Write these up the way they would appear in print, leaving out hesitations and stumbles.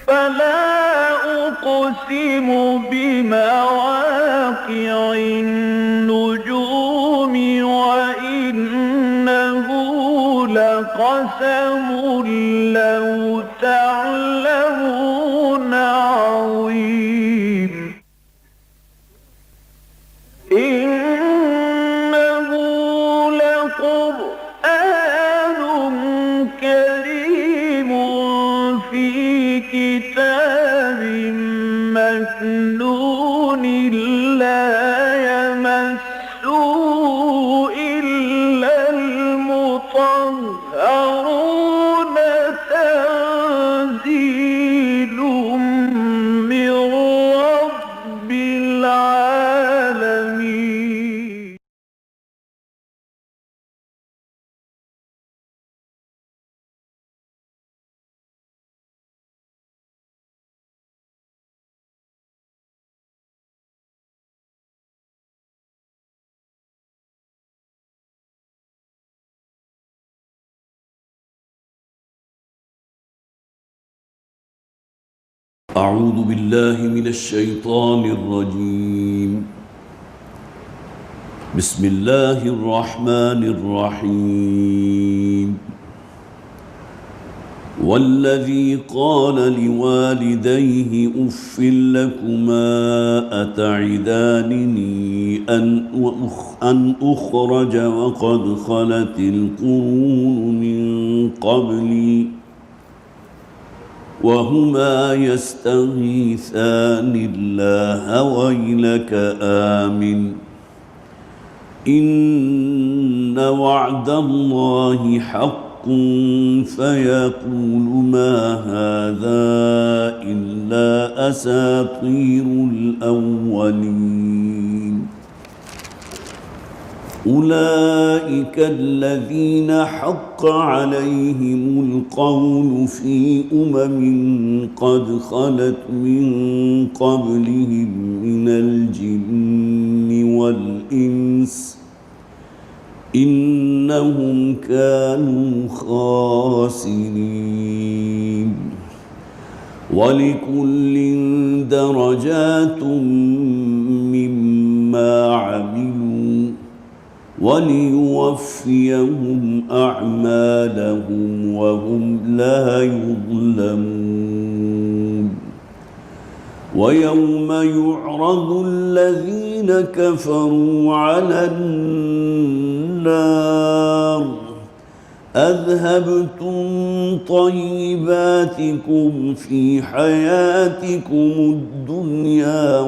فلا أقسم بمواقع النجوم وإنه لقسم لو تعلمون عظيم إنه لقرآن كريم في كتاب مكنون لا يمسه إلا المطهرون تنزيل من رب العالمين أعوذ بالله من الشيطان الرجيم بسم الله الرحمن الرحيم والذي قال لوالديه أف لكما أتعدانني أن أخرج وقد خلت القرون من قبلي وهما يستغيثان الله ويلك آمن إن وعد الله حق فيقول ما هذا إلا أساطير الأولين أولئك الذين حق عليهم القول في قد خلت من قبلهم من الجن والإنس إنهم كانوا خاسرين ولكل درجات مما عملوا وليوفيهم أعمالهم وهم لا يظلمون ويوم يعرض الذين كفروا على النار أذهبتم طيباتكم في حياتكم الدنيا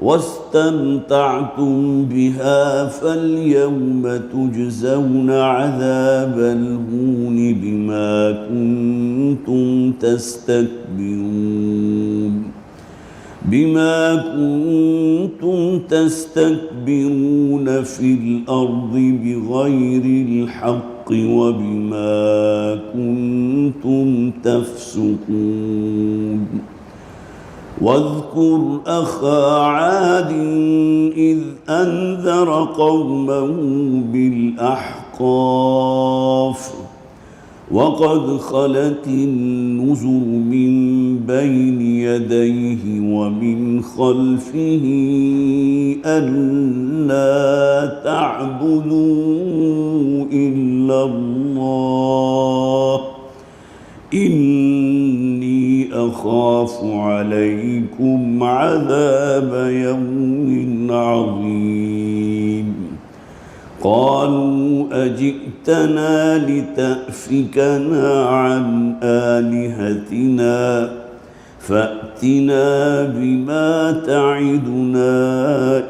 واستمتعتم بها فاليوم تجزون عذاب الهون بما كنتم تستكبرون في الأرض بغير الحق وبما كنتم تفسقون واذكر أخا عاد إذ أنذر قومه بالأحقاف وقد خلت النذر من بين يديه ومن خلفه ألا تعبدوا إلا الله إني أخاف عليكم عذاب يوم عظيم قالوا أجئتنا لتأفكنا عن آلهتنا فأتنا بما تعدنا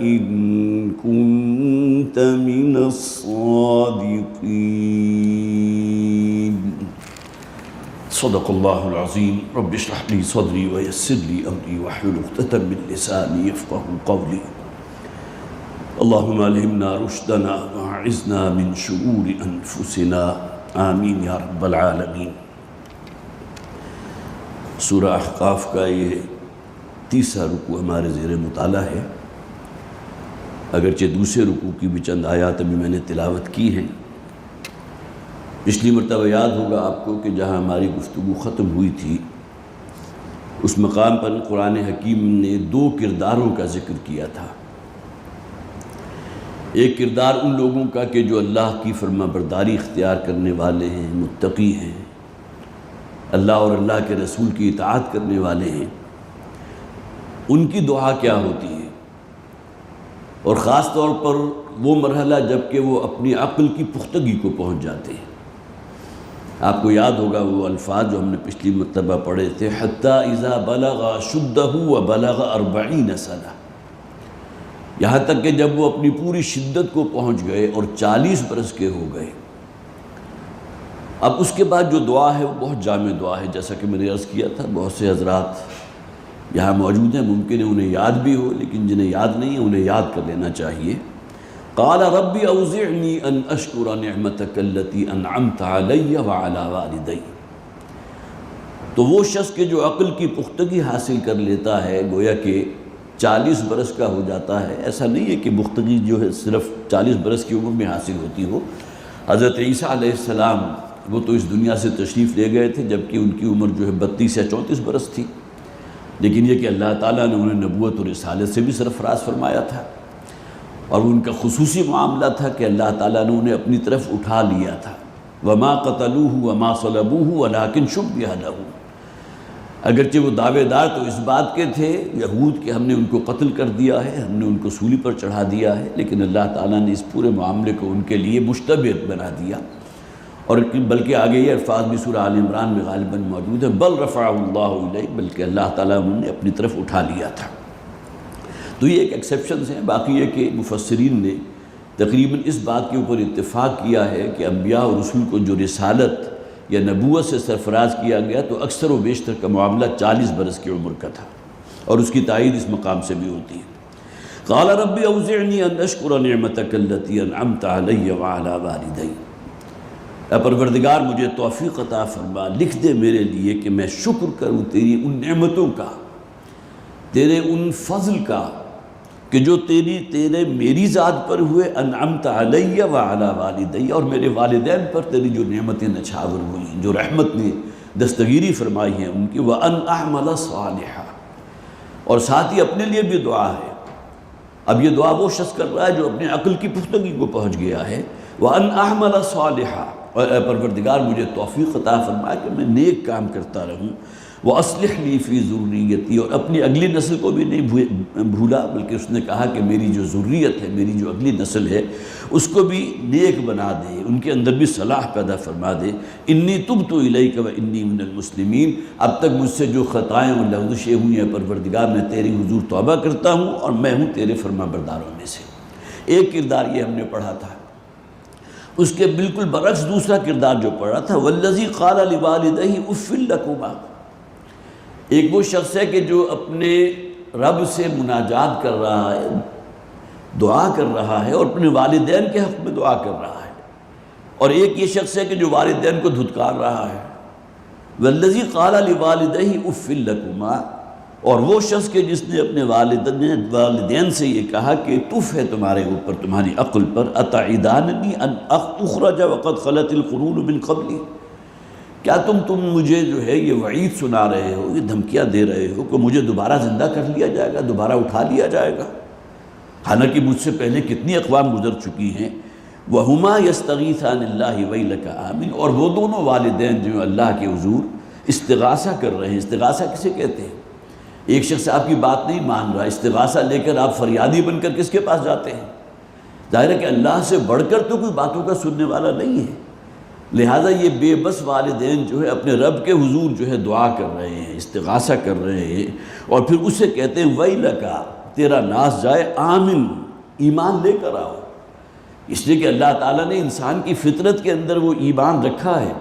إن كنت من الصادقين صدق الله العظيم رب اشرح لي صدري ويسر لي أمري واحلل عقدة من لساني يفقهوا قولي اللهم ألهمنا رشدنا وأعذنا من شرور أنفسنا آمین یا رب العالمین۔ سورہ احقاف کا یہ تیسرا رکوع ہمارے زیر مطالعہ ہے۔ اگرچہ دوسرے رکوع کی بھی چند آیات ابھی میں نے تلاوت کی ہیں۔ پچھلی مرتبہ یاد ہوگا آپ کو کہ جہاں ہماری گفتگو ختم ہوئی تھی اس مقام پر قرآن حکیم نے 2 کرداروں کا ذکر کیا تھا۔ ایک کردار ان لوگوں کا کہ جو اللہ کی فرما برداری اختیار کرنے والے ہیں، متقی ہیں، اللہ اور اللہ کے رسول کی اطاعت کرنے والے ہیں، ان کی دعا کیا ہوتی ہے، اور خاص طور پر وہ مرحلہ جب کہ وہ اپنی عقل کی پختگی کو پہنچ جاتے ہیں۔ آپ کو یاد ہوگا وہ الفاظ جو ہم نے پچھلی مرتبہ پڑھے تھے، حتیٰ اذا بلغ اشدہ وبلغ 40 سنہ، یہاں تک کہ جب وہ اپنی پوری شدت کو پہنچ گئے اور 40 برس کے ہو گئے۔ اب اس کے بعد جو دعا ہے وہ بہت جامع دعا ہے، جیسا کہ میں نے عرض کیا تھا۔ بہت سے حضرات یہاں موجود ہیں، ممکن ہے انہیں یاد بھی ہو، لیکن جنہیں یاد نہیں ہے انہیں یاد کر لینا چاہیے۔ قال رب اوزعنی ان اشکر نعمتک التی انعمت علی وعلی والدی۔ تو وہ شخص کہ جو عقل کی پختگی حاصل کر لیتا ہے، گویا کہ 40 برس کا ہو جاتا ہے، ایسا نہیں ہے کہ پختگی جو ہے صرف 40 برس کی عمر میں حاصل ہوتی ہو۔ حضرت عیسیٰ علیہ السلام وہ تو اس دنیا سے تشریف لے گئے تھے جبکہ ان کی عمر جو ہے 32 یا 34 برس تھی، لیکن یہ کہ اللہ تعالیٰ نے انہیں نبوت اور رسالت سے بھی سرفراز فرمایا تھا، اور ان کا خصوصی معاملہ تھا کہ اللہ تعالیٰ نے انہیں اپنی طرف اٹھا لیا تھا۔ وما قتلوہ وما صلبوہ ولکن شبہ لہ۔ اگرچہ وہ دعوے دار تو اس بات کے تھے یہود کہ ہم نے ان کو قتل کر دیا ہے، ہم نے ان کو سولی پر چڑھا دیا ہے، لیکن اللہ تعالیٰ نے اس پورے معاملے کو ان کے لیے مشتبہ بنا دیا، اور بلکہ آگے یہ الفاظ بھی سورہ آل عمران میں غالباً موجود ہے، بل رفعہ اللہ الیہ، بلکہ اللہ تعالیٰ انہوں نے اپنی طرف اٹھا لیا تھا۔ تو یہ ایک ایکسیپشنز ہیں۔ باقی یہ کہ مفسرین نے تقریباً اس بات کے اوپر اتفاق کیا ہے کہ انبیاء اور رسول کو جو رسالت یا نبوت سے سرفراز کیا گیا تو اکثر و بیشتر کا معاملہ 40 برس کی عمر کا تھا، اور اس کی تائید اس مقام سے بھی ہوتی ہے۔ قال رب اوزعنی ان اشکر نعمتک التی انعمت علی وعلی والدی۔ اے پروردگار مجھے توفیق عطا فرما، لکھ دے میرے لیے کہ میں شکر کروں تیری ان نعمتوں کا، تیرے ان فضل کا کہ جو تیرے میری ذات پر ہوئے، انعمت علی وعلی والدی، اور میرے والدین پر تیری جو نعمتیں نچھاور ہوئی ہیں، جو رحمت نے دستگیری فرمائی ہیں ان کی، وَأَنْ أَعْمَلَ صَالِحًا، اور ساتھ ہی اپنے لیے بھی دعا ہے۔ اب یہ دعا وہ شخص کر رہا ہے جو اپنے عقل کی پختگی کو پہنچ گیا ہے۔ وَأَنْ أَعْمَلَ صَالِحًا، اور اے پروردگار مجھے توفیق عطا فرما کہ میں نیک کام کرتا رہوں۔ وَأَصْلِحْ لِي فِي ذُرِّيَّتِي، اور اپنی اگلی نسل کو بھی نہیں بھولا، بلکہ اس نے کہا کہ میری جو ذریت ہے، میری جو اگلی نسل ہے، اس کو بھی نیک بنا دے، ان کے اندر بھی صلاح پیدا فرما دے۔ انی تبت الیک وانی من المسلمین، اب تک مجھ سے جو خطائیں اور لغزشیں ہوئی ہیں پروردگار میں تیری حضور توبہ کرتا ہوں، اور میں ہوں تیرے فرما برداروں میں سے۔ ایک کردار یہ ہم نے پڑھا تھا۔ اس کے بالکل برعکس دوسرا کردار جو پڑھا تھا، والذی قال لوالدیہ اف لکما، ایک وہ شخص ہے کہ جو اپنے رب سے مناجات کر رہا ہے، دعا کر رہا ہے، اور اپنے والدین کے حق میں دعا کر رہا ہے، اور ایک یہ شخص ہے کہ جو والدین کو دھتکار رہا ہے۔ والذی قال لوالدیہ اف لکما، اور وہ شخص کہ جس نے اپنے والدین سے یہ کہا کہ تف ہے تمہارے اوپر، تمہاری عقل پر، اتعداننی ان اخرج وقد خلت القرون من قبلی، کیا تم مجھے جو ہے یہ وعید سنا رہے ہو، یہ دھمکیاں دے رہے ہو کہ مجھے دوبارہ زندہ کر لیا جائے گا، دوبارہ اٹھا لیا جائے گا، حالانکہ مجھ سے پہلے کتنی اقوام گزر چکی ہیں۔ وَهُمَا يَسْتَغِيثَانِ اللَّهِ وَيْلَكَ آمِنْ، اور وہ دونوں والدین جو اللہ کے حضور استغاثہ کر رہے ہیں۔ استغاثہ کسے کہتے ہیں؟ ایک شخص آپ کی بات نہیں مان رہا، استغاثہ لے کر آپ فریادی بن کر کس کے پاس جاتے ہیں؟ ظاہر ہے کہ اللہ سے بڑھ کر تو کوئی باتوں کا سننے والا نہیں ہے، لہٰذا یہ بے بس والدین جو ہے اپنے رب کے حضور جو ہے دعا کر رہے ہیں، استغاثہ کر رہے ہیں، اور پھر اسے کہتے ہیں ویلکا، تیرا ناس جائے، آمن، ایمان لے کر آؤ، اس لیے کہ اللہ تعالیٰ نے انسان کی فطرت کے اندر وہ ایمان رکھا ہے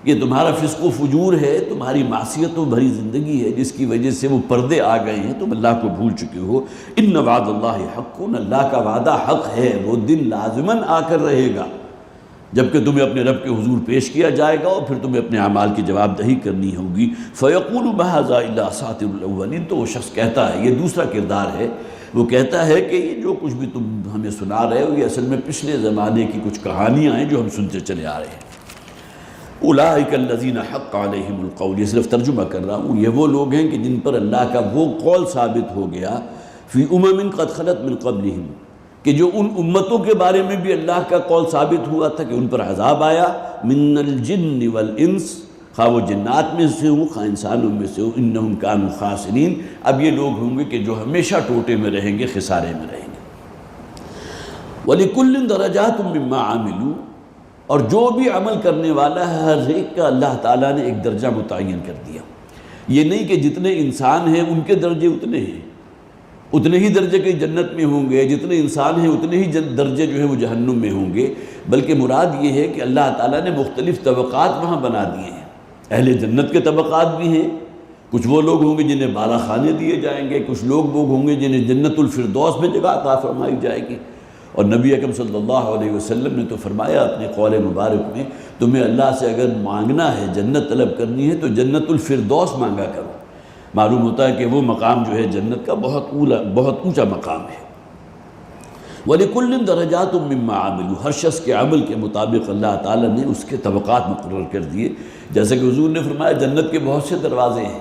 کہ تمہارا فسق و فجور ہے، تمہاری معصیتوں بھری زندگی ہے، جس کی وجہ سے وہ پردے آ گئے ہیں، تم اللہ کو بھول چکے ہو۔ ان وعد اللہ حق، اللہ کا وعدہ حق ہے، وہ دن لازماً آ کر رہے گا جبکہ تمہیں اپنے رب کے حضور پیش کیا جائے گا، اور پھر تمہیں اپنے اعمال کی جواب دہی کرنی ہوگی۔ فَيَقُولُ مَا هَذَا إِلَّا أَسَاطِيرُ الْأَوَّلِينَ، تو وہ شخص کہتا ہے، یہ دوسرا کردار ہے، وہ کہتا ہے کہ یہ جو کچھ بھی تم ہمیں سنا رہے ہو یہ اصل میں پچھلے زمانے کی کچھ کہانیاں ہیں جو ہم سنتے چلے آ رہے ہیں۔ اولئک الذین حق علیہم القول، یہ صرف ترجمہ کر رہا ہوں، یہ وہ لوگ ہیں کہ جن پر اللہ کا وہ قول ثابت ہو گیا فی امم قد خلت من قبلہم، کہ جو ان امتوں کے بارے میں بھی اللہ کا قول ثابت ہوا تھا کہ ان پر عذاب آیا، من الجن والانس، خواہ وہ جنات میں سے ہوں خواہ انسانوں میں سے ہوں، انہم کانوا خاسرین، اب یہ لوگ ہوں گے کہ جو ہمیشہ ٹوٹے میں رہیں گے، خسارے میں رہیں گے۔ وَلِكُلٍّ دَرَجَاتٌ مِّمَّا عَمِلُوا، اور جو بھی عمل کرنے والا ہے ہر ایک کا اللہ تعالیٰ نے ایک درجہ متعین کر دیا۔ یہ نہیں کہ جتنے انسان ہیں ان کے درجے اتنے ہیں، اتنے ہی درجے کے جنت میں ہوں گے، جتنے انسان ہیں اتنے ہی درجے جو ہیں وہ جہنم میں ہوں گے، بلکہ مراد یہ ہے کہ اللہ تعالیٰ نے مختلف طبقات وہاں بنا دیے ہیں۔ اہل جنت کے طبقات بھی ہیں، کچھ وہ لوگ ہوں گے جنہیں بالا خانے دیے جائیں گے، کچھ لوگ ہوں گے جنہیں جنت الفردوس میں جگہ عطا فرمائی جائے گی۔ اور نبی اکرم صلی اللہ علیہ وسلم نے تو فرمایا اپنے قول مبارک میں، تمہیں اللہ سے اگر مانگنا ہے، جنت طلب کرنی ہے تو جنت الفردوس مانگا کرو۔ معلوم ہوتا ہے کہ وہ مقام جو ہے جنت کا بہت اونچا مقام ہے۔ وَلِكُلٍّ دَرَجَاتٌ مِّمَّا عَمِلُوا، ہر شخص کے عمل کے مطابق اللہ تعالیٰ نے اس کے طبقات مقرر کر دیے۔ جیسے کہ حضور نے فرمایا جنت کے بہت سے دروازے ہیں،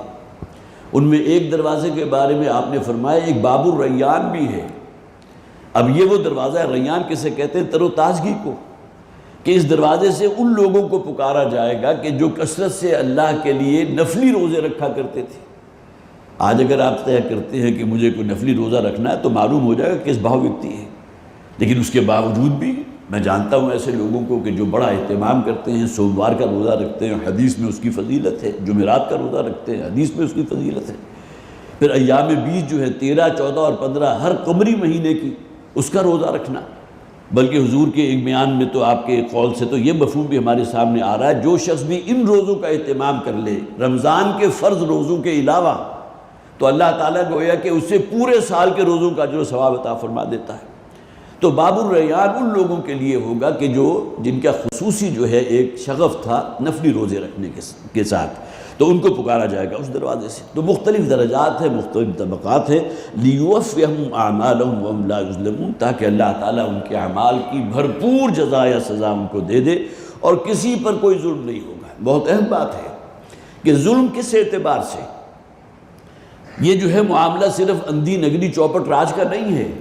ان میں ایک دروازے کے بارے میں آپ نے فرمایا ایک باب الریان بھی ہے۔ اب یہ وہ دروازہ ہے، ریان کسے کہتے ہیں؟ تر و تازگی کو، کہ اس دروازے سے ان لوگوں کو پکارا جائے گا کہ جو کثرت سے اللہ کے لیے نفلی روزے رکھا کرتے تھے۔ آج اگر آپ طے کرتے ہیں کہ مجھے کوئی نفلی روزہ رکھنا ہے تو معلوم ہو جائے گا کس بھاؤ ویکتی ہے، لیکن اس کے باوجود بھی میں جانتا ہوں ایسے لوگوں کو کہ جو بڑا اہتمام کرتے ہیں، سوموار کا روزہ رکھتے ہیں، حدیث میں اس کی فضیلت ہے، جمعرات کا روزہ رکھتے ہیں، حدیث میں اس کی فضیلت ہے، پھر ایام 20 جو ہے 13، 14 اور 15 ہر قمری مہینے کی اس کا روزہ رکھنا۔ بلکہ حضور کے ایک بیان میں تو آپ کے قول سے تو یہ مفہوم بھی ہمارے سامنے آ رہا ہے، جو شخص بھی ان روزوں کا اہتمام کر لے رمضان کے فرض روزوں کے علاوہ، تو اللہ تعالیٰ گویا کہ اسے پورے سال کے روزوں کا جو ثواب عطا فرما دیتا ہے۔ تو باب الریان ان لوگوں کے لیے ہوگا کہ جن کا خصوصی جو ہے ایک شغف تھا نفلی روزے رکھنے کے ساتھ، تو ان کو پکارا جائے گا اس دروازے سے۔ تو مختلف درجات ہیں، مختلف طبقات ہیں، لیوفیہم اعمالہم وہم لا یظلمون، تاکہ اللہ تعالیٰ ان کے اعمال کی بھرپور جزا یا سزا ان کو دے دے اور کسی پر کوئی ظلم نہیں ہوگا۔ بہت اہم بات ہے کہ ظلم کس اعتبار سے، یہ جو ہے معاملہ صرف اندھی نگری چوپٹ راج کا نہیں ہے۔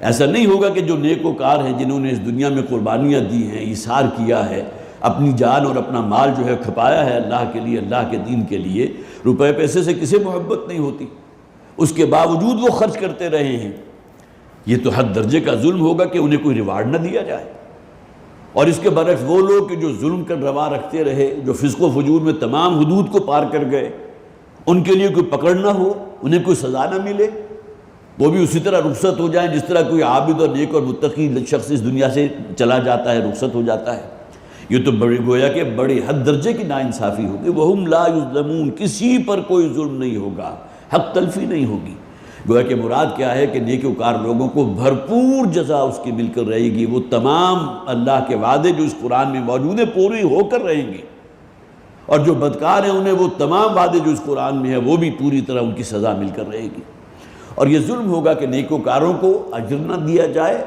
ایسا نہیں ہوگا کہ جو نیک وکار ہیں جنہوں نے اس دنیا میں قربانیاں دی ہیں، ایثار کیا ہے، اپنی جان اور اپنا مال جو ہے کھپایا ہے اللہ کے لیے، اللہ کے دین کے لیے، روپے پیسے سے کسے محبت نہیں ہوتی، اس کے باوجود وہ خرچ کرتے رہے ہیں، یہ تو حد درجے کا ظلم ہوگا کہ انہیں کوئی ریوارڈ نہ دیا جائے۔ اور اس کے برعکس وہ لوگ کہ جو ظلم کر روا رکھتے رہے، جو فسق و فجور میں تمام حدود کو پار کر گئے، ان کے لیے کوئی پکڑ نہ ہو، انہیں کوئی سزا نہ ملے، وہ بھی اسی طرح رخصت ہو جائیں جس طرح کوئی عابد اور نیک اور متقی شخص اس دنیا سے چلا جاتا ہے، رخصت ہو جاتا ہے۔ یہ تو بڑی گویا کہ بڑی حد درجے کی ناانصافی ہوگی۔ وَهُمْ لَا يُظْلَمُونَ، کسی پر کوئی ظلم نہیں ہوگا، حق تلفی نہیں ہوگی۔ گویا کہ مراد کیا ہے کہ نیک وکار لوگوں کو بھرپور جزا اس کی مل کر رہے گی، وہ تمام اللہ کے وعدے جو اس قرآن میں موجود ہیں پوری ہو کر رہیں گے، اور جو بدکار ہیں انہیں وہ تمام وعدے جو اس قرآن میں ہیں وہ بھی پوری طرح ان کی سزا مل کر رہے گی۔ اور یہ ظلم ہوگا کہ نیکوکاروں کو اجر نہ دیا جائے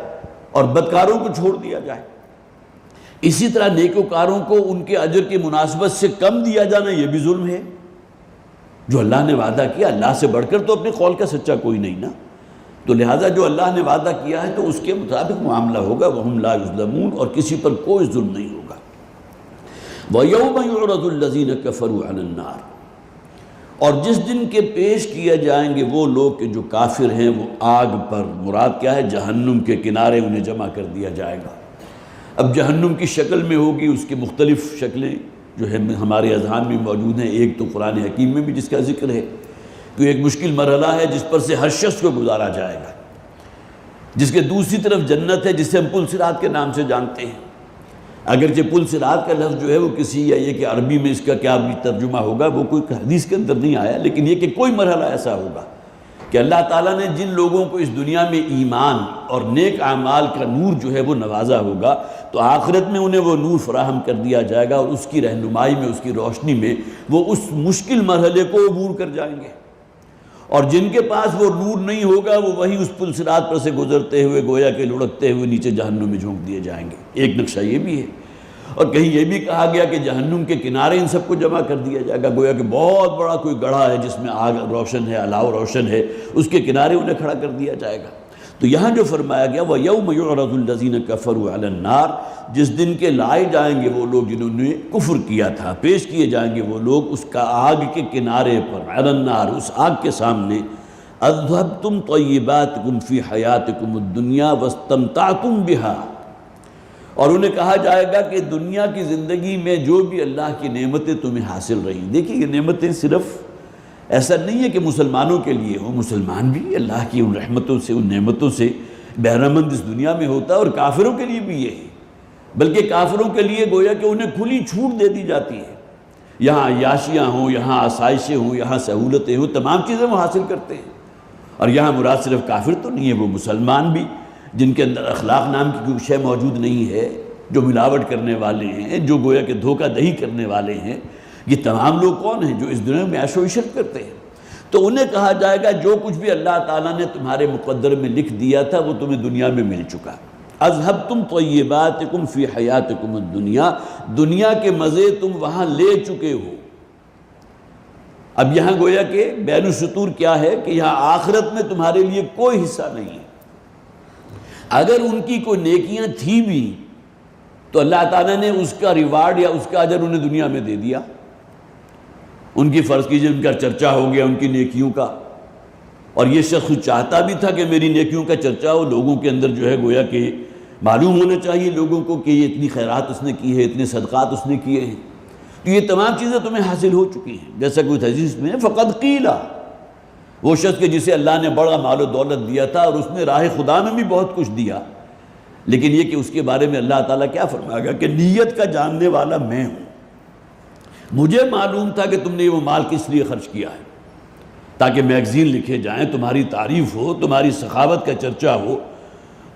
اور بدکاروں کو چھوڑ دیا جائے۔ اسی طرح نیکوکاروں کو ان کے اجر کی مناسبت سے کم دیا جانا یہ بھی ظلم ہے۔ جو اللہ نے وعدہ کیا، اللہ سے بڑھ کر تو اپنے قول کا سچا کوئی نہیں نا، تو لہٰذا جو اللہ نے وعدہ کیا ہے تو اس کے مطابق معاملہ ہوگا۔ وَهُمْ لَا يُظْلَمُونَ، اور کسی پر کوئی ظلم نہیں ہوگا۔ وَيَوْمَ يُعْرَضُ الَّذِينَ كَفَرُوا عَلَى النَّارِ، اور جس دن کے پیش کیے جائیں گے وہ لوگ کہ جو کافر ہیں وہ آگ پر، مراد کیا ہے؟ جہنم کے کنارے انہیں جمع کر دیا جائے گا۔ اب جہنم کی شکل میں ہوگی، اس کی مختلف شکلیں جو ہے ہمارے اذہان میں موجود ہیں۔ ایک تو قرآن حکیم میں بھی جس کا ذکر ہے کہ ایک مشکل مرحلہ ہے جس پر سے ہر شخص کو گزارا جائے گا، جس کے دوسری طرف جنت ہے جسے ہم پل صراط کے نام سے جانتے ہیں۔ اگرچہ پل صراط کا لفظ جو ہے وہ کسی یا یہ کہ عربی میں اس کا کیا بھی ترجمہ ہوگا وہ کوئی حدیث کے اندر نہیں آیا، لیکن یہ کہ کوئی مرحلہ ایسا ہوگا کہ اللہ تعالیٰ نے جن لوگوں کو اس دنیا میں ایمان اور نیک اعمال کا نور جو ہے وہ نوازا ہوگا، تو آخرت میں انہیں وہ نور فراہم کر دیا جائے گا، اور اس کی رہنمائی میں، اس کی روشنی میں وہ اس مشکل مرحلے کو عبور کر جائیں گے۔ اور جن کے پاس وہ نور نہیں ہوگا وہ وہیں اس پل صراط پر سے گزرتے ہوئے گویا کہ لڑکتے ہوئے نیچے جہنم میں جھونک دیے جائیں گے۔ ایک نقشہ یہ بھی ہے، اور کہیں یہ بھی کہا گیا کہ جہنم کے کنارے ان سب کو جمع کر دیا جائے گا، گویا کہ بہت بڑا کوئی گڑھا ہے جس میں آگ روشن ہے، الاؤ روشن ہے، اس کے کنارے انہیں کھڑا کر دیا جائے گا۔ تو یہاں جو فرمایا گیا وَيَوْمَ يُعْرَضُ الَّذِينَ كَفَرُوا عَلَى النَّارِ، جس دن کے لائے جائیں گے وہ لوگ جنہوں نے کفر کیا تھا، پیش کیے جائیں گے وہ لوگ اس کا آگ کے کنارے پر، عَلَى النَّارِ، اس آگ کے سامنے، اذهبتم طیباتکم فی حیاتکم الدنیا واستمتعتم بها، اور انہیں کہا جائے گا کہ دنیا کی زندگی میں جو بھی اللہ کی نعمتیں تمہیں حاصل رہیں۔ دیکھیں یہ نعمتیں صرف ایسا نہیں ہے کہ مسلمانوں کے لیے ہو، مسلمان بھی اللہ کی ان رحمتوں سے، ان نعمتوں سے بہرہ مند اس دنیا میں ہوتا ہے، اور کافروں کے لیے بھی یہ ہے، بلکہ کافروں کے لیے گویا کہ انہیں کھلی چھوٹ دے دی جاتی ہے، یہاں عیاشیاں ہوں، یہاں آسائشیں ہوں، یہاں سہولتیں ہوں، تمام چیزیں وہ حاصل کرتے ہیں۔ اور یہاں مراد صرف کافر تو نہیں ہے، وہ مسلمان بھی جن کے اندر اخلاق نام کی کوئی شے موجود نہیں ہے، جو ملاوٹ کرنے والے ہیں، جو گویا کہ دھوکہ دہی کرنے والے ہیں، یہ تمام لوگ کون ہیں جو اس دنیا میں عیش و عشرت کرتے ہیں۔ تو انہیں کہا جائے گا جو کچھ بھی اللہ تعالیٰ نے تمہارے مقدر میں لکھ دیا تھا وہ تمہیں دنیا میں مل چکا۔ اذهبتم طیباتکم فی حیاتکم الدنیا، دنیا کے مزے تم وہاں لے چکے ہو۔ اب یہاں گویا کہ بین السطور کیا ہے کہ یہاں آخرت میں تمہارے لیے کوئی حصہ نہیں ہے۔ اگر ان کی کوئی نیکیاں تھی بھی تو اللہ تعالیٰ نے اس کا ریوارڈ یا اس کا اجر انہیں دنیا میں دے دیا۔ ان کی فرض کیجئے ان کا چرچا ہو گیا ان کی نیکیوں کا، اور یہ شخص چاہتا بھی تھا کہ میری نیکیوں کا چرچا ہو، لوگوں کے اندر جو ہے گویا کہ معلوم ہونا چاہیے لوگوں کو کہ یہ اتنی خیرات اس نے کی ہے، اتنے صدقات اس نے کیے ہیں۔ تو یہ تمام چیزیں تمہیں حاصل ہو چکی ہیں، جیسا کوئی حدیث میں فقد قیلا، وہ شخص کہ جسے اللہ نے بڑا مال و دولت دیا تھا اور اس نے راہ خدا میں بھی بہت کچھ دیا، لیکن یہ کہ اس کے بارے میں اللہ تعالیٰ کیا فرمائے گا کہ نیت کا جاننے والا میں ہوں، مجھے معلوم تھا کہ تم نے وہ مال کس لیے خرچ کیا ہے، تاکہ میگزین لکھے جائیں، تمہاری تعریف ہو، تمہاری سخاوت کا چرچا ہو،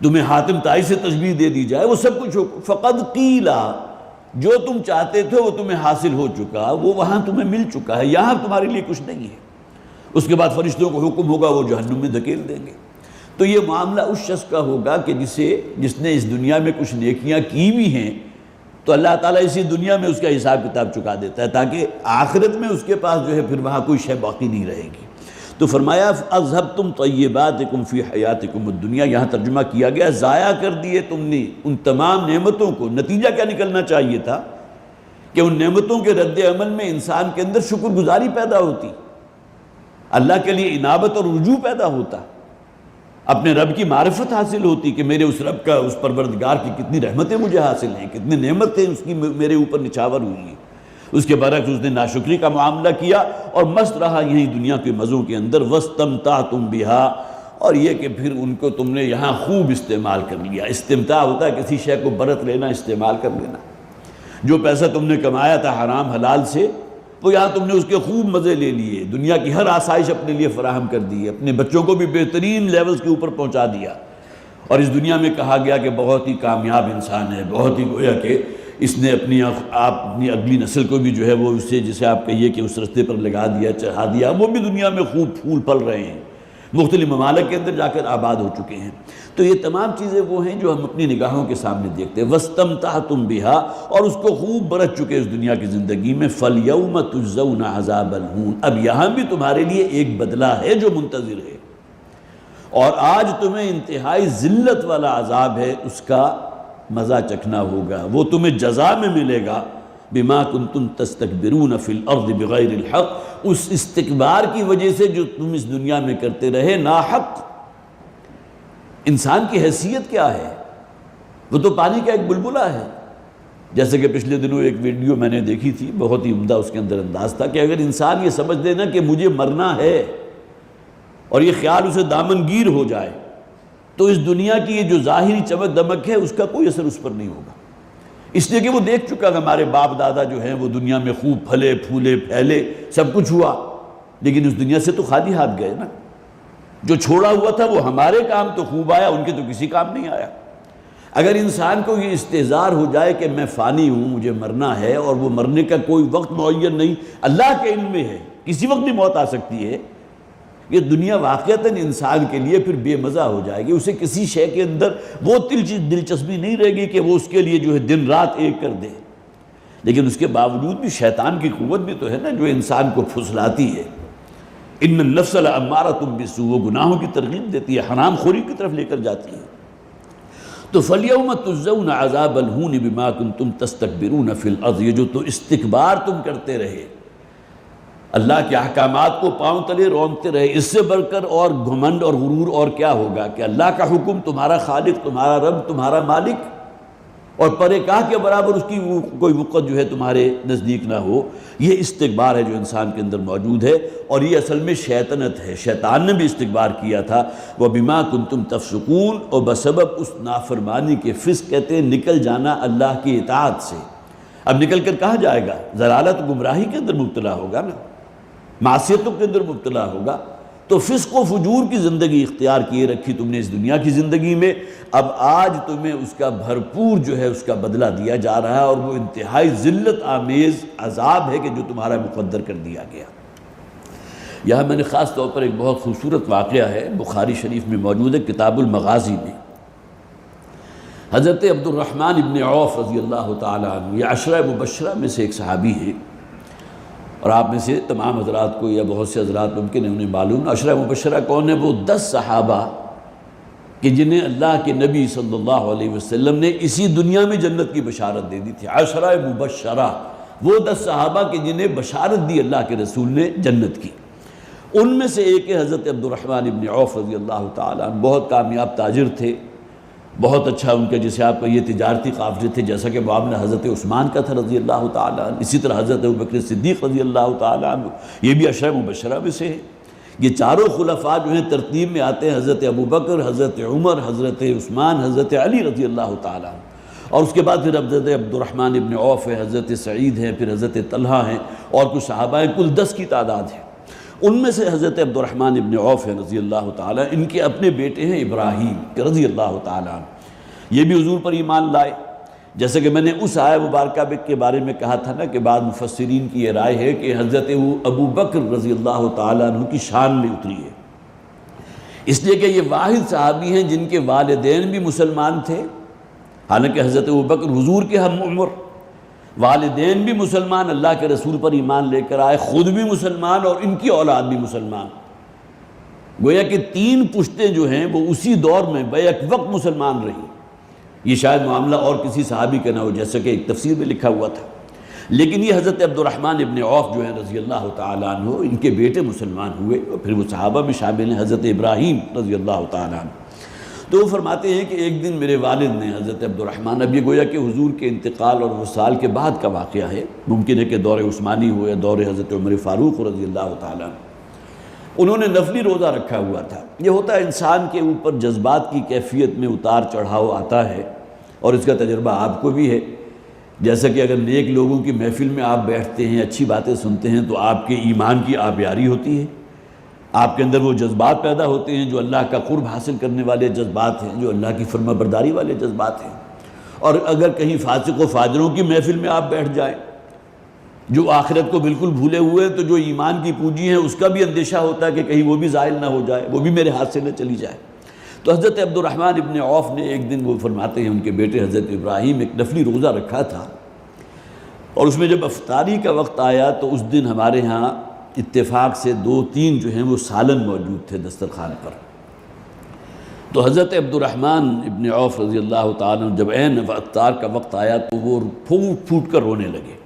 تمہیں حاتم طائی سے تشبیہ دے دی جائے، وہ سب کچھ ہو۔ فقد قیلا، جو تم چاہتے تھے وہ تمہیں حاصل ہو چکا، وہ وہاں تمہیں مل چکا ہے، یہاں تمہارے لیے کچھ نہیں ہے۔ اس کے بعد فرشتوں کو حکم ہوگا وہ جہنم میں دھکیل دیں گے۔ تو یہ معاملہ اس شخص کا ہوگا کہ جس نے اس دنیا میں کچھ نیکیاں کی بھی ہیں، تو اللہ تعالیٰ اسی دنیا میں اس کا حساب کتاب چکا دیتا ہے، تاکہ آخرت میں اس کے پاس جو ہے پھر وہاں کوئی شے باقی نہیں رہے گی۔ تو فرمایا اذهبتم طیباتکم فی حیاتکم الدنیا، یہاں ترجمہ کیا گیا ضائع کر دیے تم نے ان تمام نعمتوں کو۔ نتیجہ کیا نکلنا چاہیے تھا کہ ان نعمتوں کے رد عمل میں انسان کے اندر شکر گزاری پیدا ہوتی، اللہ کے لیے انابت اور رجوع پیدا ہوتا، اپنے رب کی معرفت حاصل ہوتی کہ میرے اس رب کا، اس پروردگار کی کتنی رحمتیں مجھے حاصل ہیں، کتنی نعمتیں اس کی میرے اوپر نچھاور ہوئی ہیں۔ اس کے برعکس اس نے ناشکری کا معاملہ کیا اور مست رہا یہیں دنیا کے مزوں کے اندر، وَاسْتَمْتَعْتُمْ بِهَا، اور یہ کہ پھر ان کو تم نے یہاں خوب استعمال کر لیا۔ استمتاع ہوتا ہے کسی شے کو برت لینا، استعمال کر لینا۔ جو پیسہ تم نے کمایا تھا حرام حلال سے، تو یہاں تم نے اس کے خوب مزے لے لیے، دنیا کی ہر آسائش اپنے لیے فراہم کر دی، اپنے بچوں کو بھی بہترین لیولز کے اوپر پہنچا دیا، اور اس دنیا میں کہا گیا کہ بہت ہی کامیاب انسان ہے، بہت ہی گویا کہ اس نے اپنی اگلی نسل کو بھی جو ہے وہ اسے جسے آپ کہیے کہ اس رستے پر لگا دیا، چڑھا دیا، وہ بھی دنیا میں خوب پھول پھل رہے ہیں، مختلف ممالک کے اندر جا کر آباد ہو چکے ہیں۔ تو یہ تمام چیزیں وہ ہیں جو ہم اپنی نگاہوں کے سامنے دیکھتے ہیں۔ وَاسْتَمْتَعْتُمْ بِهَا، اور اس کو خوب برت چکے اس دنیا کی زندگی میں۔ فَالْيَوْمَ تُجْزَوْنَ عَذَابَ الْهُونِ، اب یہاں بھی تمہارے لیے ایک بدلہ ہے جو منتظر ہے، اور آج تمہیں انتہائی ذلت والا عذاب ہے، اس کا مزہ چکھنا ہوگا، وہ تمہیں جزا میں ملے گا۔ بِمَا كُنْتُمْ تَسْتَكْبِرُونَ فِي الْأَرْضِ بِغَيْرِ الْحَقِّ، اس استکبار کی وجہ سے جو تم اس دنیا میں کرتے رہے ناحق۔ انسان کی حیثیت کیا ہے؟ وہ تو پانی کا ایک بلبلہ ہے۔ جیسے کہ پچھلے دنوں ایک ویڈیو میں نے دیکھی تھی، بہت ہی عمدہ اس کے اندر انداز تھا کہ اگر انسان یہ سمجھ لے نا کہ مجھے مرنا ہے، اور یہ خیال اسے دامنگیر ہو جائے، تو اس دنیا کی یہ جو ظاہری چمک دمک ہے اس کا کوئی اثر اس پر نہیں ہوگا، اس لیے کہ وہ دیکھ چکا کہ ہمارے باپ دادا جو ہیں وہ دنیا میں خوب پھلے پھولے پھیلے، سب کچھ ہوا، لیکن اس دنیا سے تو خالی ہاتھ گئے نا۔ جو چھوڑا ہوا تھا وہ ہمارے کام تو خوب آیا، ان کے تو کسی کام نہیں آیا۔ اگر انسان کو یہ استحضار ہو جائے کہ میں فانی ہوں، مجھے مرنا ہے، اور وہ مرنے کا کوئی وقت معین نہیں، اللہ کے علم میں ہے، کسی وقت بھی موت آ سکتی ہے، یہ دنیا واقعتاً انسان کے لیے پھر بے مزہ ہو جائے گی، اسے کسی شے کے اندر وہ دلچسپی نہیں رہے گی کہ وہ اس کے لیے جو ہے دن رات ایک کر دے۔ لیکن اس کے باوجود بھی شیطان کی قوت بھی تو ہے نا جو انسان کو پھسلاتی ہے۔ ان النفس لامارۃ بالسوء، وہ گناہوں کی ترغیب دیتی ہے، حرام خوری کی طرف لے کر جاتی ہے۔ تو فَالْيَوْمَ تُجْزَوْنَ عَذَابَ الْهُونِ بِمَا كُنْتُمْ تَسْتَكْبِرُونَ فِي الْأَرْضِ، یہ جو تو استکبار تم کرتے رہے، اللہ کے احکامات کو پاؤں تلے رونتے رہے، اس سے بڑھ کر اور گھمنڈ اور غرور اور کیا ہوگا کہ اللہ کا حکم تمہارا خالق، تمہارا رب، تمہارا مالک، اور پرے کاہ کے برابر اس کی کوئی وقت جو ہے تمہارے نزدیک نہ ہو۔ یہ استکبار ہے جو انسان کے اندر موجود ہے، اور یہ اصل میں شیطنت ہے۔ شیطان نے بھی استکبار کیا تھا، وَبِمَا كُنْتُمْ تَفْسُقُونَ، اور بسبب اس نافرمانی کے، فسق کہتے ہیں نکل جانا اللہ کی اطاعت سے۔ اب نکل کر کہاں جائے گا؟ ضلالت گمراہی کے اندر مبتلا ہوگا نا، معصیتوں کے اندر مبتلا ہوگا۔ تو فسق و فجور کی زندگی اختیار کیے رکھی تم نے اس دنیا کی زندگی میں، اب آج تمہیں اس کا بھرپور جو ہے اس کا بدلہ دیا جا رہا ہے، اور وہ انتہائی ذلت آمیز عذاب ہے کہ جو تمہارا مقدر کر دیا گیا۔ یہاں میں نے خاص طور پر ایک بہت خوبصورت واقعہ ہے، بخاری شریف میں موجود ہے، کتاب المغازی میں۔ حضرت عبد الرحمن ابن عوف رضی اللہ تعالیٰ عنہ، یہ عشرہ مبشرہ میں سے ایک صحابی ہے، اور آپ میں سے تمام حضرات کو یا بہت سے حضرات ممکن ہے انہیں معلوم۔ عشرہ مبشرہ کون ہے؟ وہ 10 صحابہ کہ جنہیں اللہ کے نبی صلی اللہ علیہ وسلم نے اسی دنیا میں جنت کی بشارت دے دی تھی۔ عشرہ مبشرہ، وہ 10 صحابہ کہ جنہیں بشارت دی اللہ کے رسول نے جنت کی۔ ان میں سے ایک حضرت عبد الرحمن ابن عوف رضی اللہ تعالیٰ عنہ، بہت کامیاب تاجر تھے، بہت اچھا ان کے جیسے آپ کا یہ تجارتی قافلے تھے، جیسا کہ معاملہ حضرت عثمان کا تھا رضی اللہ تعالیٰ عنہ، اسی طرح حضرت ابوبکر صدیق رضی اللہ تعالیٰ عنہ، یہ بھی عشرہ مبشرہ میں سے ہے۔ یہ چاروں خلفاء جو ہیں ترتیب میں آتے ہیں، حضرت ابوبکر، حضرت عمر، حضرت عثمان، حضرت علی رضی اللہ تعالیٰ عنہ، اور اس کے بعد پھر حضرت عبد الرحمن ابن عوف ہے، حضرت سعید ہیں، پھر حضرت طلحہ ہیں، اور کچھ صحابہ ہیں، کل 10 کی تعداد ہے۔ ان میں سے حضرت عبد الرحمن ابن عوف ہے رضی اللہ تعالیٰ، ان کے اپنے بیٹے ہیں ابراہیم رضی اللہ تعالیٰ عنہ، یہ بھی حضور پر ایمان لائے۔ جیسے کہ میں نے اس آیہ مبارکہ کے بارے میں کہا تھا نا کہ بعض مفسرین کی یہ رائے ہے کہ حضرت ابو بکر رضی اللہ تعالیٰ عنہ کی شان میں اتری ہے، اس لیے کہ یہ واحد صحابی ہیں جن کے والدین بھی مسلمان تھے، حالانکہ حضرت ابو بکر حضور کے ہم عمر، والدین بھی مسلمان، اللہ کے رسول پر ایمان لے کر آئے، خود بھی مسلمان اور ان کی اولاد بھی مسلمان، گویا کہ 3 پشتیں جو ہیں وہ اسی دور میں بیک وقت مسلمان رہی۔ یہ شاید معاملہ اور کسی صحابی کا نہ ہو، جیسا کہ ایک تفسیر میں لکھا ہوا تھا، لیکن یہ حضرت عبد الرحمن ابن عوف جو ہیں رضی اللہ تعالیٰ عنہ، ان کے بیٹے مسلمان ہوئے، اور پھر وہ صحابہ میں شامل ہیں، حضرت ابراہیم رضی اللہ تعالیٰ عنہ۔ تو وہ فرماتے ہیں کہ ایک دن میرے والد نے، حضرت عبد الرحمن، اب یہ گویا کہ حضور کے انتقال اور وصال کے بعد کا واقعہ ہے، ممکن ہے کہ دور عثمانی ہو یا دور حضرت عمر فاروق رضی اللہ تعالیٰ عنہ، انہوں نے نفلی روزہ رکھا ہوا تھا۔ یہ ہوتا ہے انسان کے اوپر جذبات کی کیفیت میں اتار چڑھاؤ آتا ہے، اور اس کا تجربہ آپ کو بھی ہے، جیسا کہ اگر نیک لوگوں کی محفل میں آپ بیٹھتے ہیں، اچھی باتیں سنتے ہیں، تو آپ کے ایمان کی آبیاری ہوتی ہے، آپ کے اندر وہ جذبات پیدا ہوتے ہیں جو اللہ کا قرب حاصل کرنے والے جذبات ہیں، جو اللہ کی فرما برداری والے جذبات ہیں۔ اور اگر کہیں فاسق و فاجروں کی محفل میں آپ بیٹھ جائیں، جو آخرت کو بالکل بھولے ہوئے ہیں، تو جو ایمان کی پونجی ہیں اس کا بھی اندیشہ ہوتا ہے کہ کہیں وہ بھی زائل نہ ہو جائے، وہ بھی میرے ہاتھ سے نہ چلی جائے۔ تو حضرت عبد الرحمن ابن عوف نے ایک دن، وہ فرماتے ہیں ان کے بیٹے حضرت ابراہیم، ایک نفلی روزہ رکھا تھا، اور اس میں جب افطاری کا وقت آیا تو اس دن ہمارے ہاں اتفاق سے 2-3 جو ہیں وہ سالن موجود تھے دسترخوان پر۔ تو حضرت عبد الرحمن ابن عوف رضی اللہ تعالیٰ جب عین افطار کا وقت آیا تو وہ پھوٹ پھوٹ کر رونے لگے،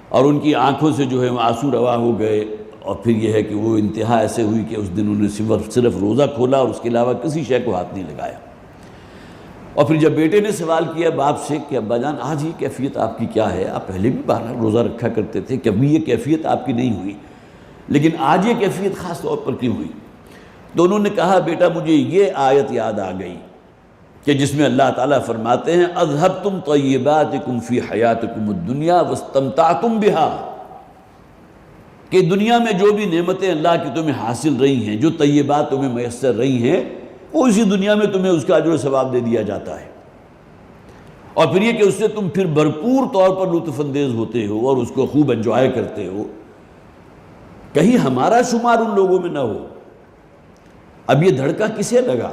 اور ان کی آنکھوں سے جو ہے وہ آنسو روا ہو گئے، اور پھر یہ ہے کہ وہ انتہا ایسے ہوئی کہ اس دن انہوں نے صرف روزہ کھولا اور اس کے علاوہ کسی شے کو ہاتھ نہیں لگایا۔ اور پھر جب بیٹے نے سوال کیا باپ سے کہ ابا جان آج یہ کیفیت آپ کی کیا ہے، آپ پہلے بھی بہرحال روزہ رکھا کرتے تھے، کبھی یہ کیفیت آپ کی نہیں ہوئی، لیکن آج یہ کیفیت خاص طور پر کیوں ہوئی؟ تو انہوں نے کہا بیٹا مجھے یہ آیت یاد آ گئی کہ جس میں اللہ تعالیٰ فرماتے ہیں اذھبتم طیباتکم فی حیاتکم الدنیا واستمتعتم بہا، کہ دنیا میں جو بھی نعمتیں اللہ کی تمہیں حاصل رہی ہیں، جو طیبات تمہیں میسر رہی ہیں، وہ اسی دنیا میں تمہیں اس کا اجر و ثواب دے دیا جاتا ہے، اور پھر یہ کہ اس سے تم پھر بھرپور طور پر لطف اندیز ہوتے ہو اور اس کو خوب انجوائے کرتے ہو۔ کہیں ہمارا شمار ان لوگوں میں نہ ہو۔ اب یہ دھڑکا کسے لگا؟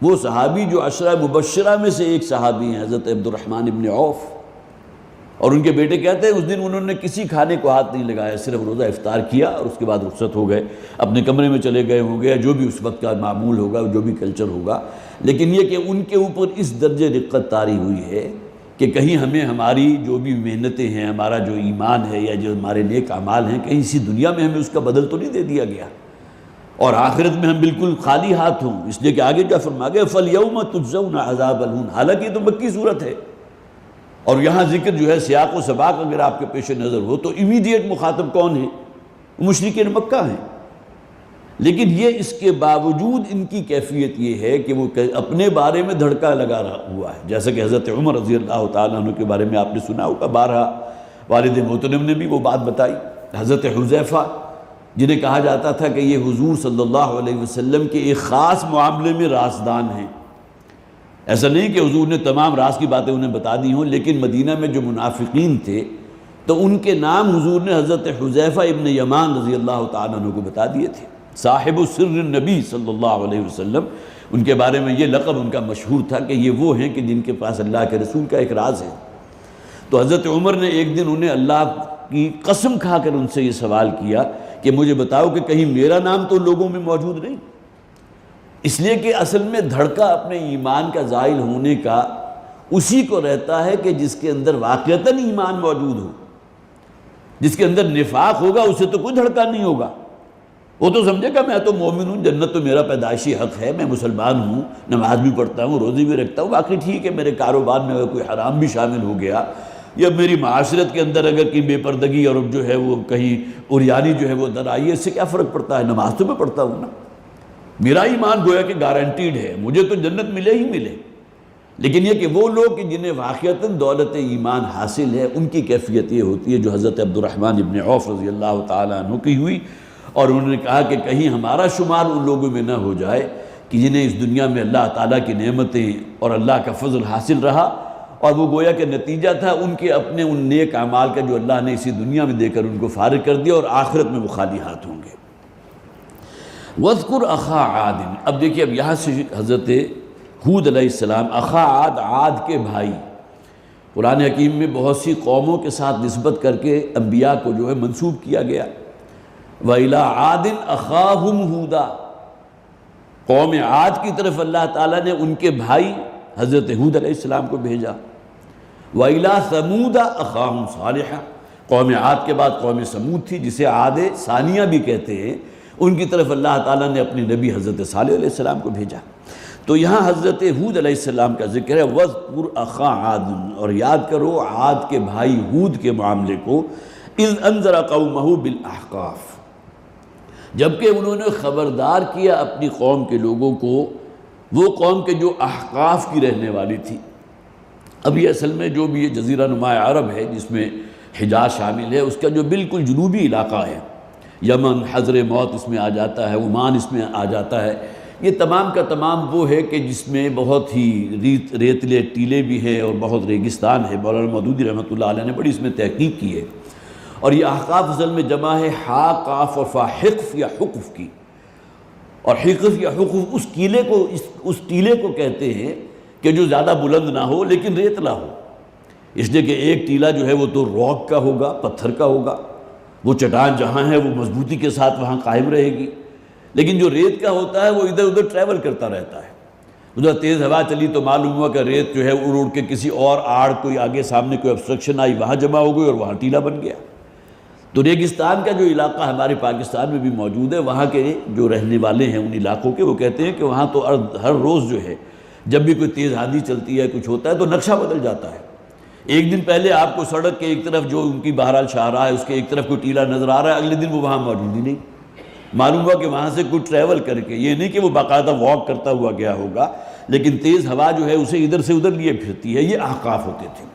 وہ صحابی جو عشرہ مبشرہ میں سے ایک صحابی ہیں، حضرت عبد الرحمن ابن عوف، اور ان کے بیٹے کہتے ہیں اس دن انہوں نے کسی کھانے کو ہاتھ نہیں لگایا، صرف روزہ افطار کیا اور اس کے بعد رخصت ہو گئے، اپنے کمرے میں چلے گئے ہوں گے، جو بھی اس وقت کا معمول ہوگا، جو بھی کلچر ہوگا، لیکن یہ کہ ان کے اوپر اس درجے رقت طاری ہوئی ہے کہ کہیں ہمیں ہماری جو بھی محنتیں ہیں، ہمارا جو ایمان ہے یا جو ہمارے نیک اعمال ہیں، کہیں اسی دنیا میں ہمیں اس کا بدل تو نہیں دے دیا گیا اور آخرت میں ہم بالکل خالی ہاتھ ہوں۔ اس لیے کہ آگے کیا فرما گئے فَالْيَوْمَ تُجْزَوْنَ عَذَابَ الْهُونِ، حالانکہ یہ تو مکی صورت ہے، اور یہاں ذکر جو ہے سیاق و سباق اگر آپ کے پیش نظر ہو تو امیڈیٹ مخاطب کون ہیں؟ مشرکین مکہ ہیں۔ لیکن یہ اس کے باوجود ان کی کیفیت یہ ہے کہ وہ اپنے بارے میں دھڑکا لگا رہا ہوا ہے، جیسا کہ حضرت عمر رضی اللہ تعالیٰ عنہ کے بارے میں آپ نے سنا ہوگا، بارہا والد محترم نے بھی وہ بات بتائی۔ حضرت حذیفہ جنہیں کہا جاتا تھا کہ یہ حضور صلی اللہ علیہ وسلم کے ایک خاص معاملے میں رازدان ہیں، ایسا نہیں کہ حضور نے تمام راز کی باتیں انہیں بتا دی ہوں، لیکن مدینہ میں جو منافقین تھے تو ان کے نام حضور نے حضرت حذیفہ ابن یمان رضی اللہ تعالیٰ عنہ کو بتا دیے تھے، صاحب سر النبی صلی اللہ علیہ وسلم۔ ان کے بارے میں یہ لقب ان کا مشہور تھا کہ یہ وہ ہیں کہ جن کے پاس اللہ کے رسول کا ایک راز ہے۔ تو حضرت عمر نے ایک دن انہیں اللہ کی قسم کھا کر ان سے یہ سوال کیا کہ مجھے بتاؤ کہ کہیں میرا نام تو لوگوں میں موجود نہیں؟ اس لیے کہ اصل میں دھڑکا اپنے ایمان کا زائل ہونے کا اسی کو رہتا ہے کہ جس کے اندر واقعتاً ایمان موجود ہو۔ جس کے اندر نفاق ہوگا اسے تو کوئی دھڑکا نہیں ہوگا، وہ تو سمجھے گا میں تو مومن ہوں، جنت تو میرا پیدائشی حق ہے، میں مسلمان ہوں، نماز بھی پڑھتا ہوں، روزی بھی رکھتا ہوں، باقی ٹھیک ہے میرے کاروبار میں اگر کوئی حرام بھی شامل ہو گیا یا میری معاشرت کے اندر اگر کہیں بے پردگی اور جو ہے وہ کہیں عریانی جو ہے وہ در آئی ہے، اس سے کیا فرق پڑتا ہے، نماز تو میں پڑھتا ہوں نا، میرا ایمان گویا کہ گارنٹیڈ ہے، مجھے تو جنت ملے ہی ملے۔ لیکن یہ کہ وہ لوگ کہ جنہیں واقعتاً دولت ایمان حاصل ہے، ان کی کیفیت یہ ہوتی ہے جو حضرت عبد الرحمن ابن عوف رضی اللہ تعالیٰ عنہ کی ہوئی، اور انہوں نے کہا کہ کہیں ہمارا شمار ان لوگوں میں نہ ہو جائے کہ جنہیں اس دنیا میں اللہ تعالیٰ کی نعمتیں اور اللہ کا فضل حاصل رہا، اور وہ گویا کہ نتیجہ تھا ان کے اپنے ان نیک اعمال کا جو اللہ نے اسی دنیا میں دے کر ان کو فارغ کر دیا، اور آخرت میں وہ خالی ہاتھ ہوں گے۔ وَاذْكُرْ أَخَا عَادٍ، اب دیکھیے اب یہاں سے حضرت ہود علیہ السلام، اخا عاد، عاد کے بھائی، قرآن حکیم میں بہت سی قوموں کے ساتھ نسبت کر کے انبیاء کو جو ہے منسوب کیا گیا۔ وَإِلَىٰ عَادٍ أَخَاهُمْ هُودًا، قوم عاد کی طرف اللہ تعالیٰ نے ان کے بھائی حضرت ہود علیہ السلام کو بھیجا۔ وَإِلَىٰ ثَمُودَ أَخَاهُمْ صَالِحًا، قوم عاد کے بعد قوم سمود تھی جسے عاد ثانیہ بھی کہتے ہیں، ان کی طرف اللہ تعالیٰ نے اپنے نبی حضرت صالح علیہ السلام کو بھیجا۔ تو یہاں حضرت ہود علیہ السلام کا ذکر ہے، وَاذْكُرْ أَخَا عَادٍ، اور یاد کرو عاد کے بھائی ہود کے معاملے کو، إِذْ أَنذَرَ قَوْمَهُ بِالْأَحْقَافِ، جبکہ انہوں نے خبردار کیا اپنی قوم کے لوگوں کو، وہ قوم کے جو احقاف کی رہنے والی تھی۔ اب یہ اصل میں جو بھی یہ جزیرہ نما عرب ہے جس میں حجاز شامل ہے، اس کا جو بالکل جنوبی علاقہ ہے، یمن، حضر موت اس میں آ جاتا ہے، عمان اس میں آ جاتا ہے، یہ تمام کا تمام وہ ہے کہ جس میں بہت ہی ریتلے ٹیلے بھی ہیں اور بہت ریگستان ہے۔ مولانا مودودی رحمۃ اللہ علیہ نے بڑی اس میں تحقیق کی ہے، اور یہ احقاف اصل میں جمع ہے حا، قاف اور فا، حقف یا حقف کی، اور حقف یا حقف اس ٹیلے کو کہتے ہیں کہ جو زیادہ بلند نہ ہو لیکن ریتلا ہو، اس لیے کہ ایک ٹیلا جو ہے وہ تو راک کا ہوگا، پتھر کا ہوگا، وہ چٹان جہاں ہے وہ مضبوطی کے ساتھ وہاں قائم رہے گی، لیکن جو ریت کا ہوتا ہے وہ ادھر ادھر ٹریول کرتا رہتا ہے، ادھر تیز ہوا چلی تو معلوم ہوا کہ ریت جو ہے اڑ اڑ کے کسی اور آڑ کوئی آگے سامنے کوئی obstruction آئی وہاں جمع ہو گئی اور وہاں ٹیلا بن گیا۔ تو ریگستان کا جو علاقہ ہمارے پاکستان میں بھی موجود ہے، وہاں کے جو رہنے والے ہیں ان علاقوں کے، وہ کہتے ہیں کہ وہاں تو ہر روز جو ہے جب بھی کوئی تیز آندھی چلتی ہے کچھ ہوتا ہے تو نقشہ بدل جاتا ہے۔ ایک دن پہلے آپ کو سڑک کے ایک طرف جو ان کی بہرحال شاہراہ ہے اس کے ایک طرف کوئی ٹیلا نظر آ رہا ہے، اگلے دن وہ وہاں موجود ہی نہیں، معلوم ہوا کہ وہاں سے کوئی ٹریول کر کے، یہ نہیں کہ وہ باقاعدہ واک کرتا ہوا گیا ہوگا، لیکن تیز ہوا جو ہے اسے ادھر سے ادھر لیے پھرتی ہے، یہ احقاف ہوتے تھے۔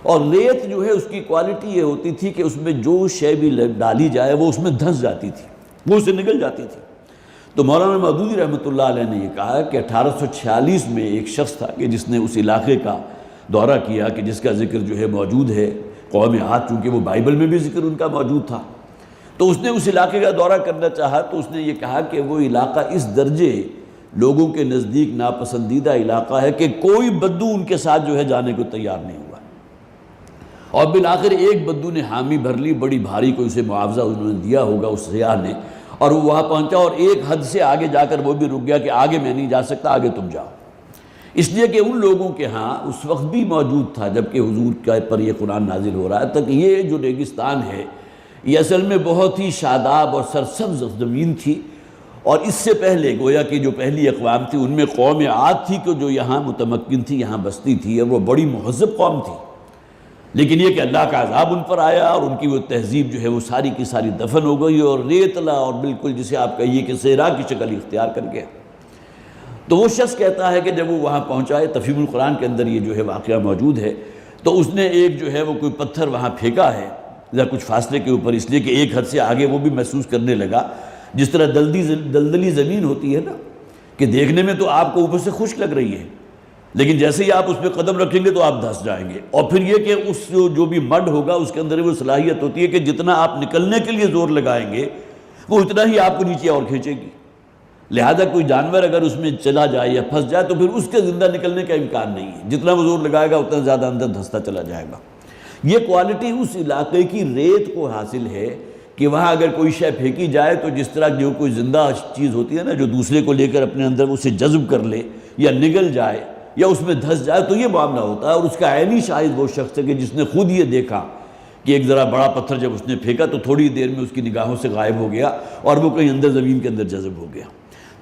اور ریت جو ہے اس کی کوالٹی یہ ہوتی تھی کہ اس میں جو شے بھی ڈالی جائے وہ اس میں دھنس جاتی تھی، وہ اسے نکل جاتی تھی۔ تو مولانا مودودی رحمۃ اللہ علیہ نے یہ کہا کہ 1846 میں ایک شخص تھا کہ جس نے اس علاقے کا دورہ کیا کہ جس کا ذکر جو ہے موجود ہے، قوم عاد، چونکہ وہ بائبل میں بھی ذکر ان کا موجود تھا، تو اس نے اس علاقے کا دورہ کرنا چاہا تو اس نے یہ کہا کہ وہ علاقہ اس درجے لوگوں کے نزدیک ناپسندیدہ علاقہ ہے کہ کوئی بدو ان کے ساتھ جو ہے جانے کو تیار نہیں ہوا، اور بالآخر ایک بدو نے حامی بھر لی، بڑی بھاری کوئی اسے معاوضہ انہوں نے دیا ہوگا اس سیاح نے، اور وہ وہاں پہنچا اور ایک حد سے آگے جا کر وہ بھی رک گیا کہ آگے میں نہیں جا سکتا، آگے تم جاؤ۔ اس لیے کہ ان لوگوں کے ہاں اس وقت بھی موجود تھا جبکہ حضور کے پر یہ قرآن نازل ہو رہا ہے، کہ یہ جو ریگستان ہے یہ اصل میں بہت ہی شاداب اور سرسبز زمین تھی، اور اس سے پہلے گویا کہ جو پہلی اقوام تھی ان میں قوم عاد تھی کہ جو یہاں متمکن تھی، یہاں بستی تھی، اور وہ بڑی مہذب قوم تھی، لیکن یہ کہ اللہ کا عذاب ان پر آیا اور ان کی وہ تہذیب جو ہے وہ ساری کی ساری دفن ہو گئی اور ریتلا اور بالکل جسے آپ کہیے کہ صحرا کی شکل اختیار کر گیا۔ تو وہ شخص کہتا ہے کہ جب وہ وہاں پہنچا ہے، تفہیم القرآن کے اندر یہ جو ہے واقعہ موجود ہے، تو اس نے ایک جو ہے وہ کوئی پتھر وہاں پھینکا ہے یا کچھ فاصلے کے اوپر، اس لیے کہ ایک حد سے آگے وہ بھی محسوس کرنے لگا جس طرح دلدلی زمین ہوتی ہے نا، کہ دیکھنے میں تو آپ کو اوپر سے خشک لگ رہی ہے، لیکن جیسے ہی آپ اس پہ قدم رکھیں گے تو آپ دھس جائیں گے، اور پھر یہ کہ اس جو بھی مڈ ہوگا اس کے اندر وہ صلاحیت ہوتی ہے کہ جتنا آپ نکلنے کے لیے زور لگائیں گے وہ اتنا ہی آپ کو نیچے اور کھینچے گی، لہذا کوئی جانور اگر اس میں چلا جائے یا پھنس جائے تو پھر اس کے زندہ نکلنے کا امکان نہیں ہے، جتنا وہ زور لگائے گا اتنا زیادہ اندر دھستا چلا جائے گا۔ یہ کوالٹی اس علاقے کی ریت کو حاصل ہے کہ وہاں اگر کوئی شے پھینکی جائے تو جس طرح جو کوئی زندہ چیز ہوتی ہے نا جو دوسرے کو لے کر اپنے اندر اسے جذب کر لے یا نگل جائے یا اس میں دھس جائے، تو یہ معاملہ ہوتا ہے، اور اس کا عینی شاہد وہ شخص ہے کہ جس نے خود یہ دیکھا کہ ایک ذرا بڑا پتھر جب اس نے پھینکا تو تھوڑی دیر میں اس کی نگاہوں سے غائب ہو گیا اور وہ کہیں اندر زمین کے اندر جذب ہو گیا۔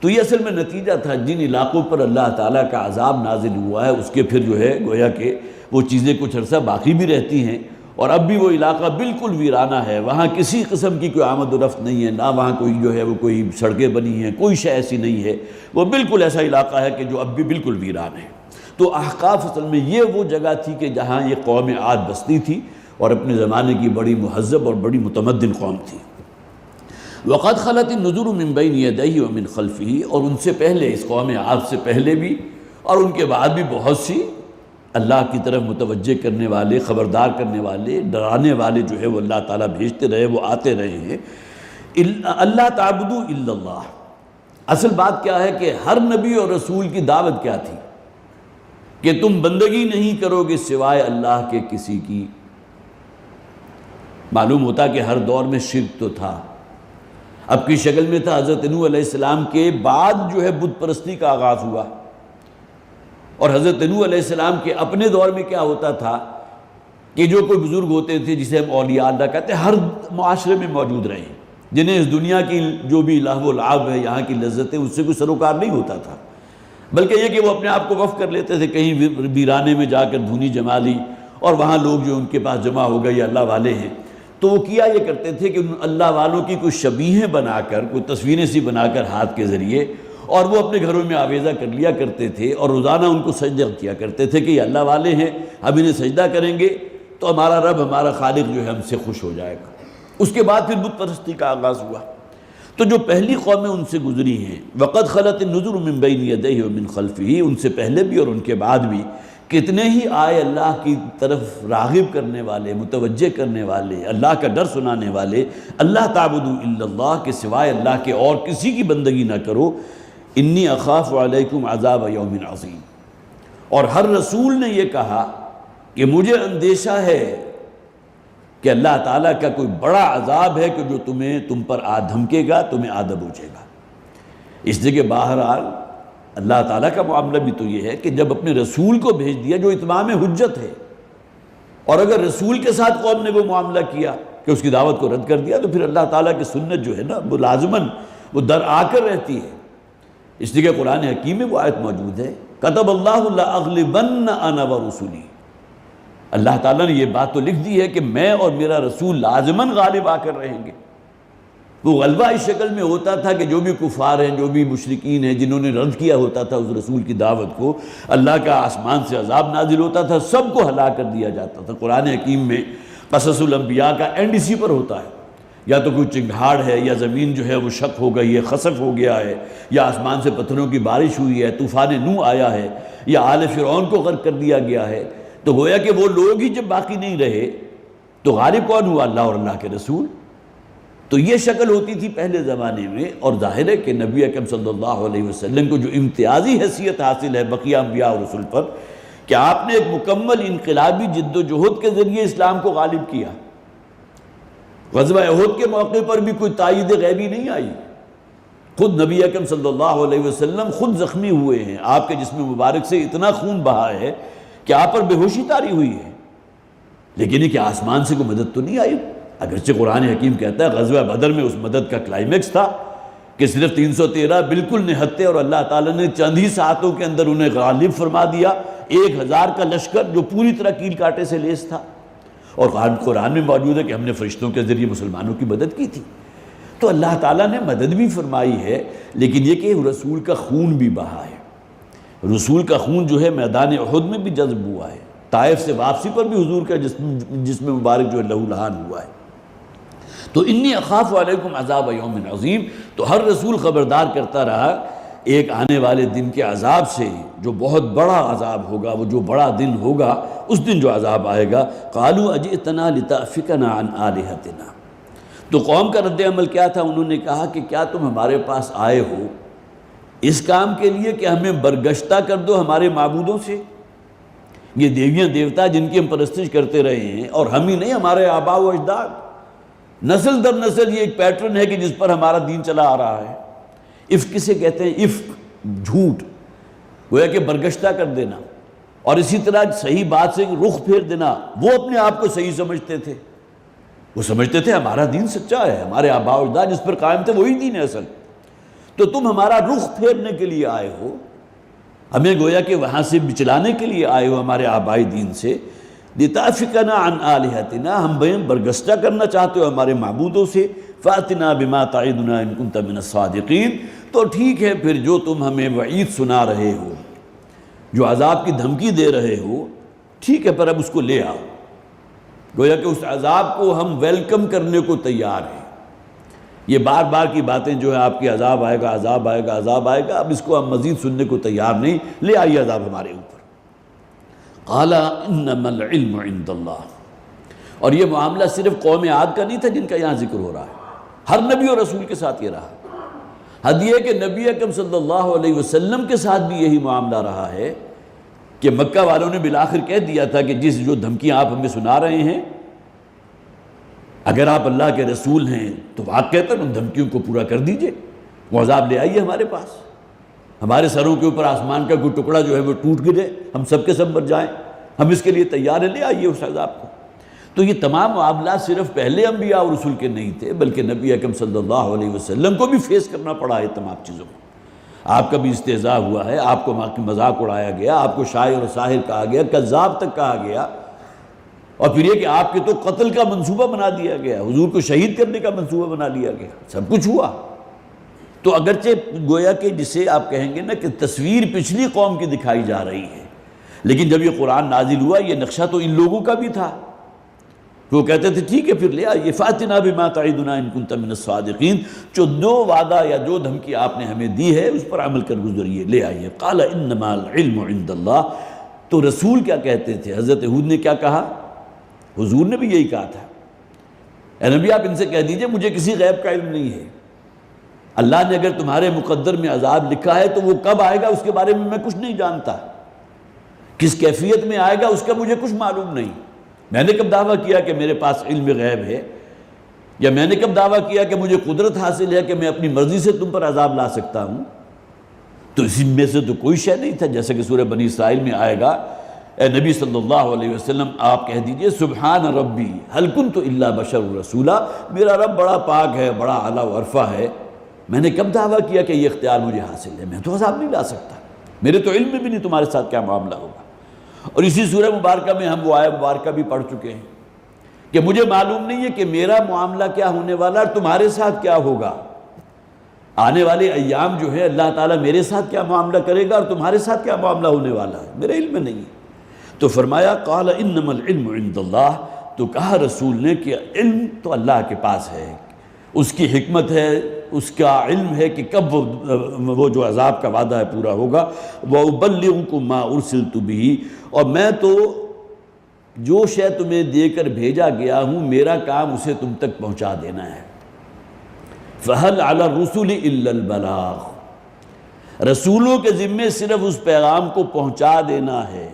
تو یہ اصل میں نتیجہ تھا جن علاقوں پر اللہ تعالیٰ کا عذاب نازل ہوا ہے اس کے پھر جو ہے گویا کہ وہ چیزیں کچھ عرصہ باقی بھی رہتی ہیں، اور اب بھی وہ علاقہ بالکل ویرانہ ہے، وہاں کسی قسم کی کوئی آمد و رفت نہیں ہے، نہ وہاں کوئی جو ہے وہ کوئی سڑکیں بنی ہیں، کوئی شے ایسی نہیں ہے، وہ بالکل ایسا علاقہ ہے کہ جو اب بھی بالکل ویران ہے۔ تو احقاف اصل میں یہ وہ جگہ تھی کہ جہاں یہ قوم عاد بستی تھی اور اپنے زمانے کی بڑی مہذب اور بڑی متمدن قوم تھی۔ وَقَدْ خَلَتِ النُّذُرُ مِن بَيْنِ يَدَيْهِ وَمِنْ خَلْفِهِ، اور ان سے پہلے اس قوم عاد سے پہلے بھی اور ان کے بعد بھی بہت سی اللہ کی طرف متوجہ کرنے والے، خبردار کرنے والے، ڈرانے والے جو ہے وہ اللہ تعالیٰ بھیجتے رہے، وہ آتے رہے ہیں۔ اللہ تعبدوا الا اللہ، اصل بات کیا ہے کہ ہر نبی اور رسول کی دعوت کیا تھی کہ تم بندگی نہیں کرو گے سوائے اللہ کے کسی کی۔ معلوم ہوتا کہ ہر دور میں شرک تو تھا، اب کی شکل میں تھا، حضرت نوح علیہ السلام کے بعد جو ہے بت پرستی کا آغاز ہوا، اور حضرت نوح علیہ السلام کے اپنے دور میں کیا ہوتا تھا کہ جو کوئی بزرگ ہوتے تھے جسے ہم اولیاء اللہ کہتے ہیں، ہر معاشرے میں موجود رہے، جنہیں اس دنیا کی جو بھی لہو و لعب ہے، یہاں کی لذتیں، اس سے کوئی سروکار نہیں ہوتا تھا، بلکہ یہ کہ وہ اپنے آپ کو وقف کر لیتے تھے، کہیں ویرانے میں جا کر دھونی جما لی اور وہاں لوگ جو ان کے پاس جمع ہو گئے یا اللہ والے ہیں، تو وہ کیا یہ کرتے تھے کہ ان اللہ والوں کی کوئی شبیہیں بنا کر، کوئی تصویریں سی بنا کر ہاتھ کے ذریعے، اور وہ اپنے گھروں میں آویزہ کر لیا کرتے تھے، اور روزانہ ان کو سجدہ کیا کرتے تھے کہ یہ اللہ والے ہیں، ہم انہیں سجدہ کریں گے تو ہمارا رب، ہمارا خالق جو ہے ہم سے خوش ہو جائے گا۔ اس کے بعد پھر بت پرستی کا آغاز ہوا۔ تو جو پہلی قومیں ان سے گزری ہیں، وَقَدْ خَلَتِ النُّذُرُ مِن بَيْنِ يَدَيْهِ وَمِنْ خَلْفِهِ، ان سے پہلے بھی اور ان کے بعد بھی کتنے ہی آئے اللہ کی طرف راغب کرنے والے، متوجہ کرنے والے، اللہ کا ڈر سنانے والے، اللہ تعبدوا الا اللہ کے سوائے اللہ کے اور کسی کی بندگی نہ کرو، انی اخاف علیکم عذاب یوم عظیم۔ اور ہر رسول نے یہ کہا کہ مجھے اندیشہ ہے کہ اللہ تعالیٰ کا کوئی بڑا عذاب ہے کہ جو تم پر دھمکے گا، تمہیں آدب اٹھے گا۔ اس لیے کہ بہرحال اللہ تعالیٰ کا معاملہ بھی تو یہ ہے کہ جب اپنے رسول کو بھیج دیا جو اتمام حجت ہے، اور اگر رسول کے ساتھ قوم نے وہ معاملہ کیا کہ اس کی دعوت کو رد کر دیا، تو پھر اللہ تعالیٰ کی سنت جو ہے نا وہ لازماً وہ در آ کر رہتی ہے۔ اس لیے کہ قرآن حکیم میں وہ آیت موجود ہے، کتب اللہ لأغلبن انا ورسلی، اللہ تعالیٰ نے یہ بات تو لکھ دی ہے کہ میں اور میرا رسول لازماً غالب آ کر رہیں گے۔ وہ غلبہ اس شکل میں ہوتا تھا کہ جو بھی کفار ہیں، جو بھی مشرکین ہیں، جنہوں نے رد کیا ہوتا تھا اس رسول کی دعوت کو، اللہ کا آسمان سے عذاب نازل ہوتا تھا، سب کو ہلاک کر دیا جاتا تھا۔ قرآن حکیم میں قصص الانبیاء کا اینڈ اسی پر ہوتا ہے، یا تو کوئی چنگھاڑ ہے، یا زمین جو ہے وہ شق ہو گئی ہے، خسف ہو گیا ہے، یا آسمان سے پتھروں کی بارش ہوئی ہے، طوفان نوح آیا ہے، یا آل فرعون کو غرق کر دیا گیا ہے۔ تو گویا کہ وہ لوگ ہی جب باقی نہیں رہے تو غالب کون ہوا؟ اللہ اور اللہ کے رسول۔ تو یہ شکل ہوتی تھی پہلے زمانے میں، اور ظاہر ہے کہ نبی اکرم صلی اللہ علیہ وسلم کو جو امتیازی حیثیت حاصل ہے بقیہ انبیاء اور رسول پر کہ آپ نے ایک مکمل انقلابی جد و جہد کے ذریعے اسلام کو غالب کیا۔ غزوہ احد کے موقع پر بھی کوئی تائید غیبی نہیں آئی، خود نبی اکرم صلی اللہ علیہ وسلم خود زخمی ہوئے ہیں، آپ کے جسم مبارک سے اتنا خون بہا ہے کہ آپ پر بے ہوشی طاری ہوئی ہے، لیکن یہ کہ آسمان سے کوئی مدد تو نہیں آئی۔ اگرچہ قرآن حکیم کہتا ہے غزوہ بدر میں اس مدد کا کلائمیکس تھا کہ صرف 313 بالکل نہتے اور اللہ تعالیٰ نے چند ہی ساعتوں کے اندر انہیں غالب فرما دیا، 1000 کا لشکر جو پوری طرح کیل کاٹے سے لیس تھا، اور قرآن میں موجود ہے کہ ہم نے فرشتوں کے ذریعے مسلمانوں کی مدد کی تھی۔ تو اللہ تعالیٰ نے مدد بھی فرمائی ہے، لیکن یہ کہ رسول کا خون بھی بہا ہے، رسول کا خون جو ہے میدان احد میں بھی جذب ہوا ہے، طائف سے واپسی پر بھی حضور کا جسم مبارک جو ہے لہو لہان ہوا ہے۔ تو انی اخاف علیکم عذاب یوم عظیم، تو ہر رسول خبردار کرتا رہا ایک آنے والے دن کے عذاب سے، جو بہت بڑا عذاب ہوگا، وہ جو بڑا دن ہوگا، اس دن جو عذاب آئے گا۔ قالوا اجئتنا لتأفکنا عن آلہتنا، تو قوم کا رد عمل کیا تھا؟ انہوں نے کہا کہ کیا تم ہمارے پاس آئے ہو اس کام کے لیے کہ ہمیں برگشتہ کر دو ہمارے معبودوں سے؟ یہ دیویاں دیوتا جن کی ہم پرستش کرتے رہے ہیں، اور ہم ہی نہیں، ہمارے آباء و اجداد، نسل در نسل یہ ایک پیٹرن ہے کہ جس پر ہمارا دین چلا آ رہا ہے۔ افک کسے کہتے ہیں؟ افک، جھوٹ، گویا کہ برگشتہ کر دینا، اور اسی طرح صحیح بات سے رخ پھیر دینا۔ وہ اپنے آپ کو صحیح سمجھتے تھے، وہ سمجھتے تھے ہمارا دین سچا ہے، ہمارے آباء و اجداد جس پر قائم تھے وہی دین ہے اصل، تو تم ہمارا رخ پھیرنے کے لیے آئے ہو، ہمیں گویا کہ وہاں سے بچلانے کے لیے آئے ہو ہمارے آبائی دین سے۔ لِتَأْفِكَنَا عَنْ آلِهَتِنَا، ہم برگشتہ کرنا چاہتے ہو ہمارے معبودوں سے۔ فَأْتِنَا بِمَا تَعِدُنَا إِن كُنْتَ مِنَ الصَّادِقِينَ، تو ٹھیک ہے پھر جو تم ہمیں وعید سنا رہے ہو، جو عذاب کی دھمکی دے رہے ہو، ٹھیک ہے پر اب اس کو لے آؤ۔ گویا کہ اس عذاب کو ہم ویلکم کرنے کو تیار ہیں۔ یہ بار بار کی باتیں جو ہیں آپ کی عذاب آئے گا، عذاب آئے گا، عذاب آئے گا، اب اس کو ہم مزید سننے کو تیار نہیں، لے آئیے عذاب ہمارے اوپر۔ قال انما العلم عند اللہ، اور یہ معاملہ صرف قوم عاد کا نہیں تھا جن کا یہاں ذکر ہو رہا ہے، ہر نبی اور رسول کے ساتھ یہ رہا۔ حد یہ کہ نبی اکرم صلی اللہ علیہ وسلم کے ساتھ بھی یہی معاملہ رہا ہے کہ مکہ والوں نے بالآخر کہہ دیا تھا کہ جو دھمکیاں آپ ہمیں سنا رہے ہیں، اگر آپ اللہ کے رسول ہیں تو واقعتاً ان دھمکیوں کو پورا کر دیجئے، وہ عذاب لے آئیے ہمارے پاس، ہمارے سروں کے اوپر آسمان کا کوئی ٹکڑا جو ہے وہ ٹوٹ گرے، ہم سب کے سب مر جائیں، ہم اس کے لیے تیار ہیں، لے آئیے اس عذاب کو۔ تو یہ تمام معاملات صرف پہلے انبیاء اور رسول کے نہیں تھے، بلکہ نبی اکرم صلی اللہ علیہ وسلم کو بھی فیس کرنا پڑا ہے تمام چیزوں کو۔ آپ کا بھی استہزاء ہوا ہے، آپ کو مذاق اڑایا گیا، آپ کو شاعر اور ساحر کہا گیا، کذاب تک کہا گیا، اور پھر یہ کہ آپ کے تو قتل کا منصوبہ بنا دیا گیا، حضور کو شہید کرنے کا منصوبہ بنا لیا گیا، سب کچھ ہوا۔ تو اگرچہ گویا کہ جسے آپ کہیں گے نا کہ تصویر پچھلی قوم کی دکھائی جا رہی ہے، لیکن جب یہ قرآن نازل ہوا یہ نقشہ تو ان لوگوں کا بھی تھا، وہ کہتے تھے ٹھیک ہے پھر لے آئیے۔ فَأْتِنَا بِمَا تَعِدُنَا إِن كُنْتَ مِنَ الصَّادِقِينَ، جو وعدہ یا جو دھمکی آپ نے ہمیں دی ہے اس پر عمل کر گزریے، لے آئیے۔ قَالَ إِنَّمَا الْعِلْمُ عِندَ اللَّهِ، تو رسول کیا کہتے تھے؟ حضرت ہود نے کیا کہا؟ حضور نے بھی یہی کہا تھا، اے نبی آپ ان سے کہہ دیجئے مجھے کسی غیب کا علم نہیں ہے، اللہ نے اگر تمہارے مقدر میں عذاب لکھا ہے تو وہ کب آئے گا اس کے بارے میں کچھ نہیں جانتا، کس کیفیت میں آئے گا اس کا مجھے کچھ معلوم نہیں، میں نے کب دعویٰ کیا کہ میرے پاس علم غیب ہے، یا میں نے کب دعویٰ کیا کہ مجھے قدرت حاصل ہے کہ میں اپنی مرضی سے تم پر عذاب لا سکتا ہوں؟ تو اسی میں سے تو کوئی شے نہیں تھا، جیسا کہ سورہ بنی اسرائیل میں آئے گا، اے نبی صلی اللہ علیہ وسلم آپ کہہ دیجئے سبحان ربی هل كنت الا بشر رسولا، میرا رب بڑا پاک ہے، بڑا اعلیٰ و عرفہ ہے، میں نے کب دعویٰ کیا کہ یہ اختیار مجھے حاصل ہے، میں تو عذاب نہیں لا سکتا، میرے تو علم میں بھی نہیں تمہارے ساتھ کیا معاملہ ہوگا۔ اور اسی سورہ مبارکہ میں ہم وہ آیت مبارکہ بھی پڑھ چکے ہیں کہ مجھے معلوم نہیں ہے کہ میرا معاملہ کیا ہونے والا اور تمہارے ساتھ کیا ہوگا، آنے والے ایام جو ہے اللہ تعالیٰ میرے ساتھ کیا معاملہ کرے گا اور تمہارے ساتھ کیا معاملہ ہونے والا ہے، میرے علم میں نہیں ہے۔ تو فرمایا قال انما العلم عند اللہ، تو کہا رسول نے کہ علم تو اللہ کے پاس ہے، اس کی حکمت ہے، اس کا علم ہے کہ کب وہ جو عذاب کا وعدہ ہے پورا ہوگا۔ وَأُبَلِّغُكُم مَّا أُرْسِلْتُ بِهِ، اور میں تو جو شے تمہیں دے کر بھیجا گیا ہوں میرا کام اسے تم تک پہنچا دینا ہے۔ فَهَلْ عَلَى الرُّسُلِ إِلَّا الْبَلَاغُ، رسولوں کے ذمے صرف اس پیغام کو پہنچا دینا ہے۔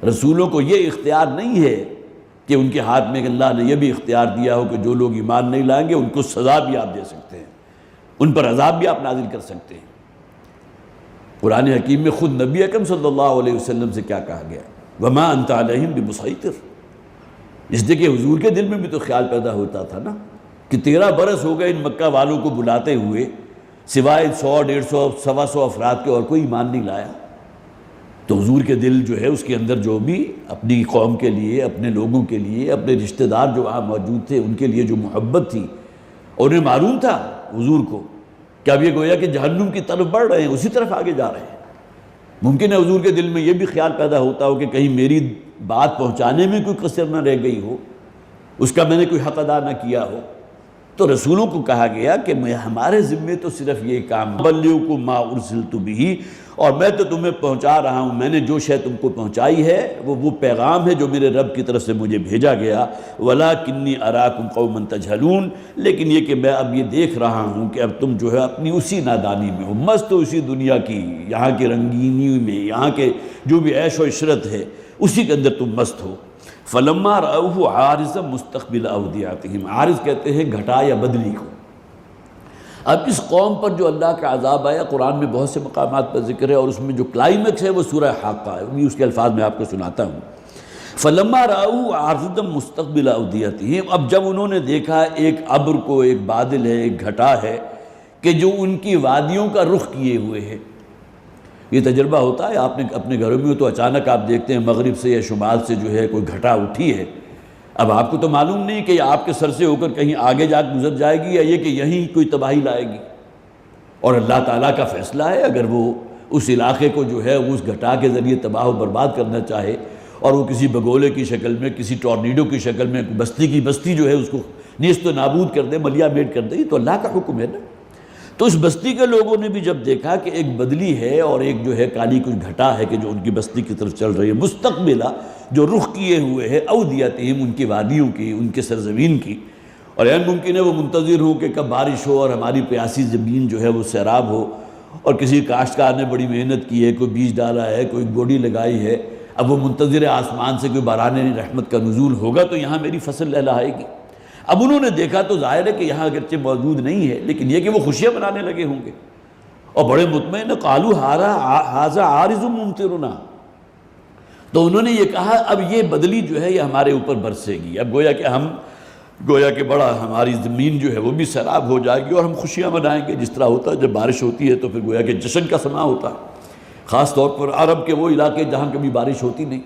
رسولوں کو یہ اختیار نہیں ہے کہ ان کے ہاتھ میں اللہ نے یہ بھی اختیار دیا ہو کہ جو لوگ ایمان نہیں لائیں گے ان کو سزا بھی آپ دے سکتے ہیں، ان پر عذاب بھی آپ نازل کر سکتے ہیں۔ قرآن حکیم میں خود نبی اکرم صلی اللہ علیہ وسلم سے کیا کہا گیا؟ وَمَا أَنْتَ عَلَيْهِمْ بِمُسَيْطِرٍ، اس لیے کہ حضور کے دل میں بھی تو خیال پیدا ہوتا تھا نا کہ 13 برس ہو گئے ان مکہ والوں کو بلاتے ہوئے، سوائے 100 150 125 افراد کے اور کوئی ایمان نہیں لایا۔ تو حضور کے دل جو ہے اس کے اندر جو بھی اپنی قوم کے لیے، اپنے لوگوں کے لیے، اپنے رشتہ دار جو وہاں موجود تھے ان کے لیے جو محبت تھی، اور انہیں معلوم تھا حضور کو کہ اب یہ گویا کہ جہنم کی طرف بڑھ رہے ہیں، اسی طرف آگے جا رہے ہیں۔ ممکن ہے حضور کے دل میں یہ بھی خیال پیدا ہوتا ہو کہ کہیں میری بات پہنچانے میں کوئی کسر نہ رہ گئی ہو، اس کا میں نے کوئی حق ادا نہ کیا ہو۔ تو رسولوں کو کہا گیا کہ ہمارے ذمے تو صرف یہ کام، بلغکم ما ارسلت بہ، اور میں تو تمہیں پہنچا رہا ہوں، میں نے جو شے تم کو پہنچائی ہے وہ پیغام ہے جو میرے رب کی طرف سے مجھے بھیجا گیا۔ وَلَٰكِنِّي أَرَاكُمْ قَوْمًا تَجْهَلُونَ، لیکن یہ کہ میں اب یہ دیکھ رہا ہوں کہ اب تم جو ہے اپنی اسی نادانی میں ہو، مست ہو اسی دنیا کی، یہاں کی رنگینی میں، یہاں کے جو بھی عیش و عشرت ہے اسی کے اندر تم مست ہو۔ فَلَمَّا رَأَوْهُ عَارِضًا مُسْتَقْبِلَ أَوْدِيَتِهِمْ، عارض کہتے ہیں گھٹا یا بدلی کو۔ اب اس قوم پر جو اللہ کا عذاب آیا قرآن میں بہت سے مقامات پر ذکر ہے، اور اس میں جو کلائمیکس ہے وہ سورہ حاقہ ہے، اس کے الفاظ میں آپ کو سناتا ہوں۔ فَلَمَّا رَأَوْهُ عَارِضًا مُسْتَقْبِلَ أَوْدِيَتِهِمْ، اب جب انہوں نے دیکھا ایک ابر کو، ایک بادل ہے، ایک گھٹا ہے کہ جو ان کی وادیوں کا رخ کیے ہوئے ہے۔ یہ تجربہ ہوتا ہے آپ نے اپنے گھروں میں، تو اچانک آپ دیکھتے ہیں مغرب سے یا شمال سے جو ہے کوئی گھٹا اٹھی ہے۔ اب آپ کو تو معلوم نہیں کہ یہ آپ کے سر سے ہو کر کہیں آگے جا کے گزر جائے گی یا یہ کہ یہیں کوئی تباہی لائے گی، اور اللہ تعالیٰ کا فیصلہ ہے اگر وہ اس علاقے کو جو ہے اس گھٹا کے ذریعے تباہ و برباد کرنا چاہے، اور وہ کسی بگولے کی شکل میں، کسی ٹورنیڈو کی شکل میں بستی کی بستی جو ہے اس کو نیست و نابود کر دے، ملیا میٹ کر دے، یہ تو اللہ کا حکم ہے نا۔ تو اس بستی کے لوگوں نے بھی جب دیکھا کہ ایک بدلی ہے اور ایک جو ہے کالی کچھ گھٹا ہے کہ جو ان کی بستی کی طرف چل رہی ہے، مستقبلہ، جو رخ کیے ہوئے ہے اودیتہم، ان کی وادیوں کی، ان کے سرزمین کی، اور یعنی ممکن ہے وہ منتظر ہوں کہ کب بارش ہو اور ہماری پیاسی زمین جو ہے وہ سیراب ہو، اور کسی کاشتکار نے بڑی محنت کی ہے، کوئی بیج ڈالا ہے، کوئی گوڑی لگائی ہے، اب وہ منتظر آسمان سے کوئی باران رحمت کا نزول ہوگا تو یہاں میری فصل لہلائے گی۔ اب انہوں نے دیکھا تو ظاہر ہے کہ یہاں اگرچہ موجود نہیں ہے، لیکن یہ کہ وہ خوشیاں منانے لگے ہوں گے، اور بڑے مطمئن قالوا ھذا عارض ممطرنا، تو انہوں نے یہ کہا اب یہ بدلی جو ہے یہ ہمارے اوپر برسے گی، اب گویا کہ بڑا ہماری زمین جو ہے وہ بھی سیراب ہو جائے گی اور ہم خوشیاں منائیں گے، جس طرح ہوتا ہے جب بارش ہوتی ہے تو پھر گویا کہ جشن کا سماں ہوتا ہے، خاص طور پر عرب کے وہ علاقے جہاں کبھی بارش ہوتی نہیں۔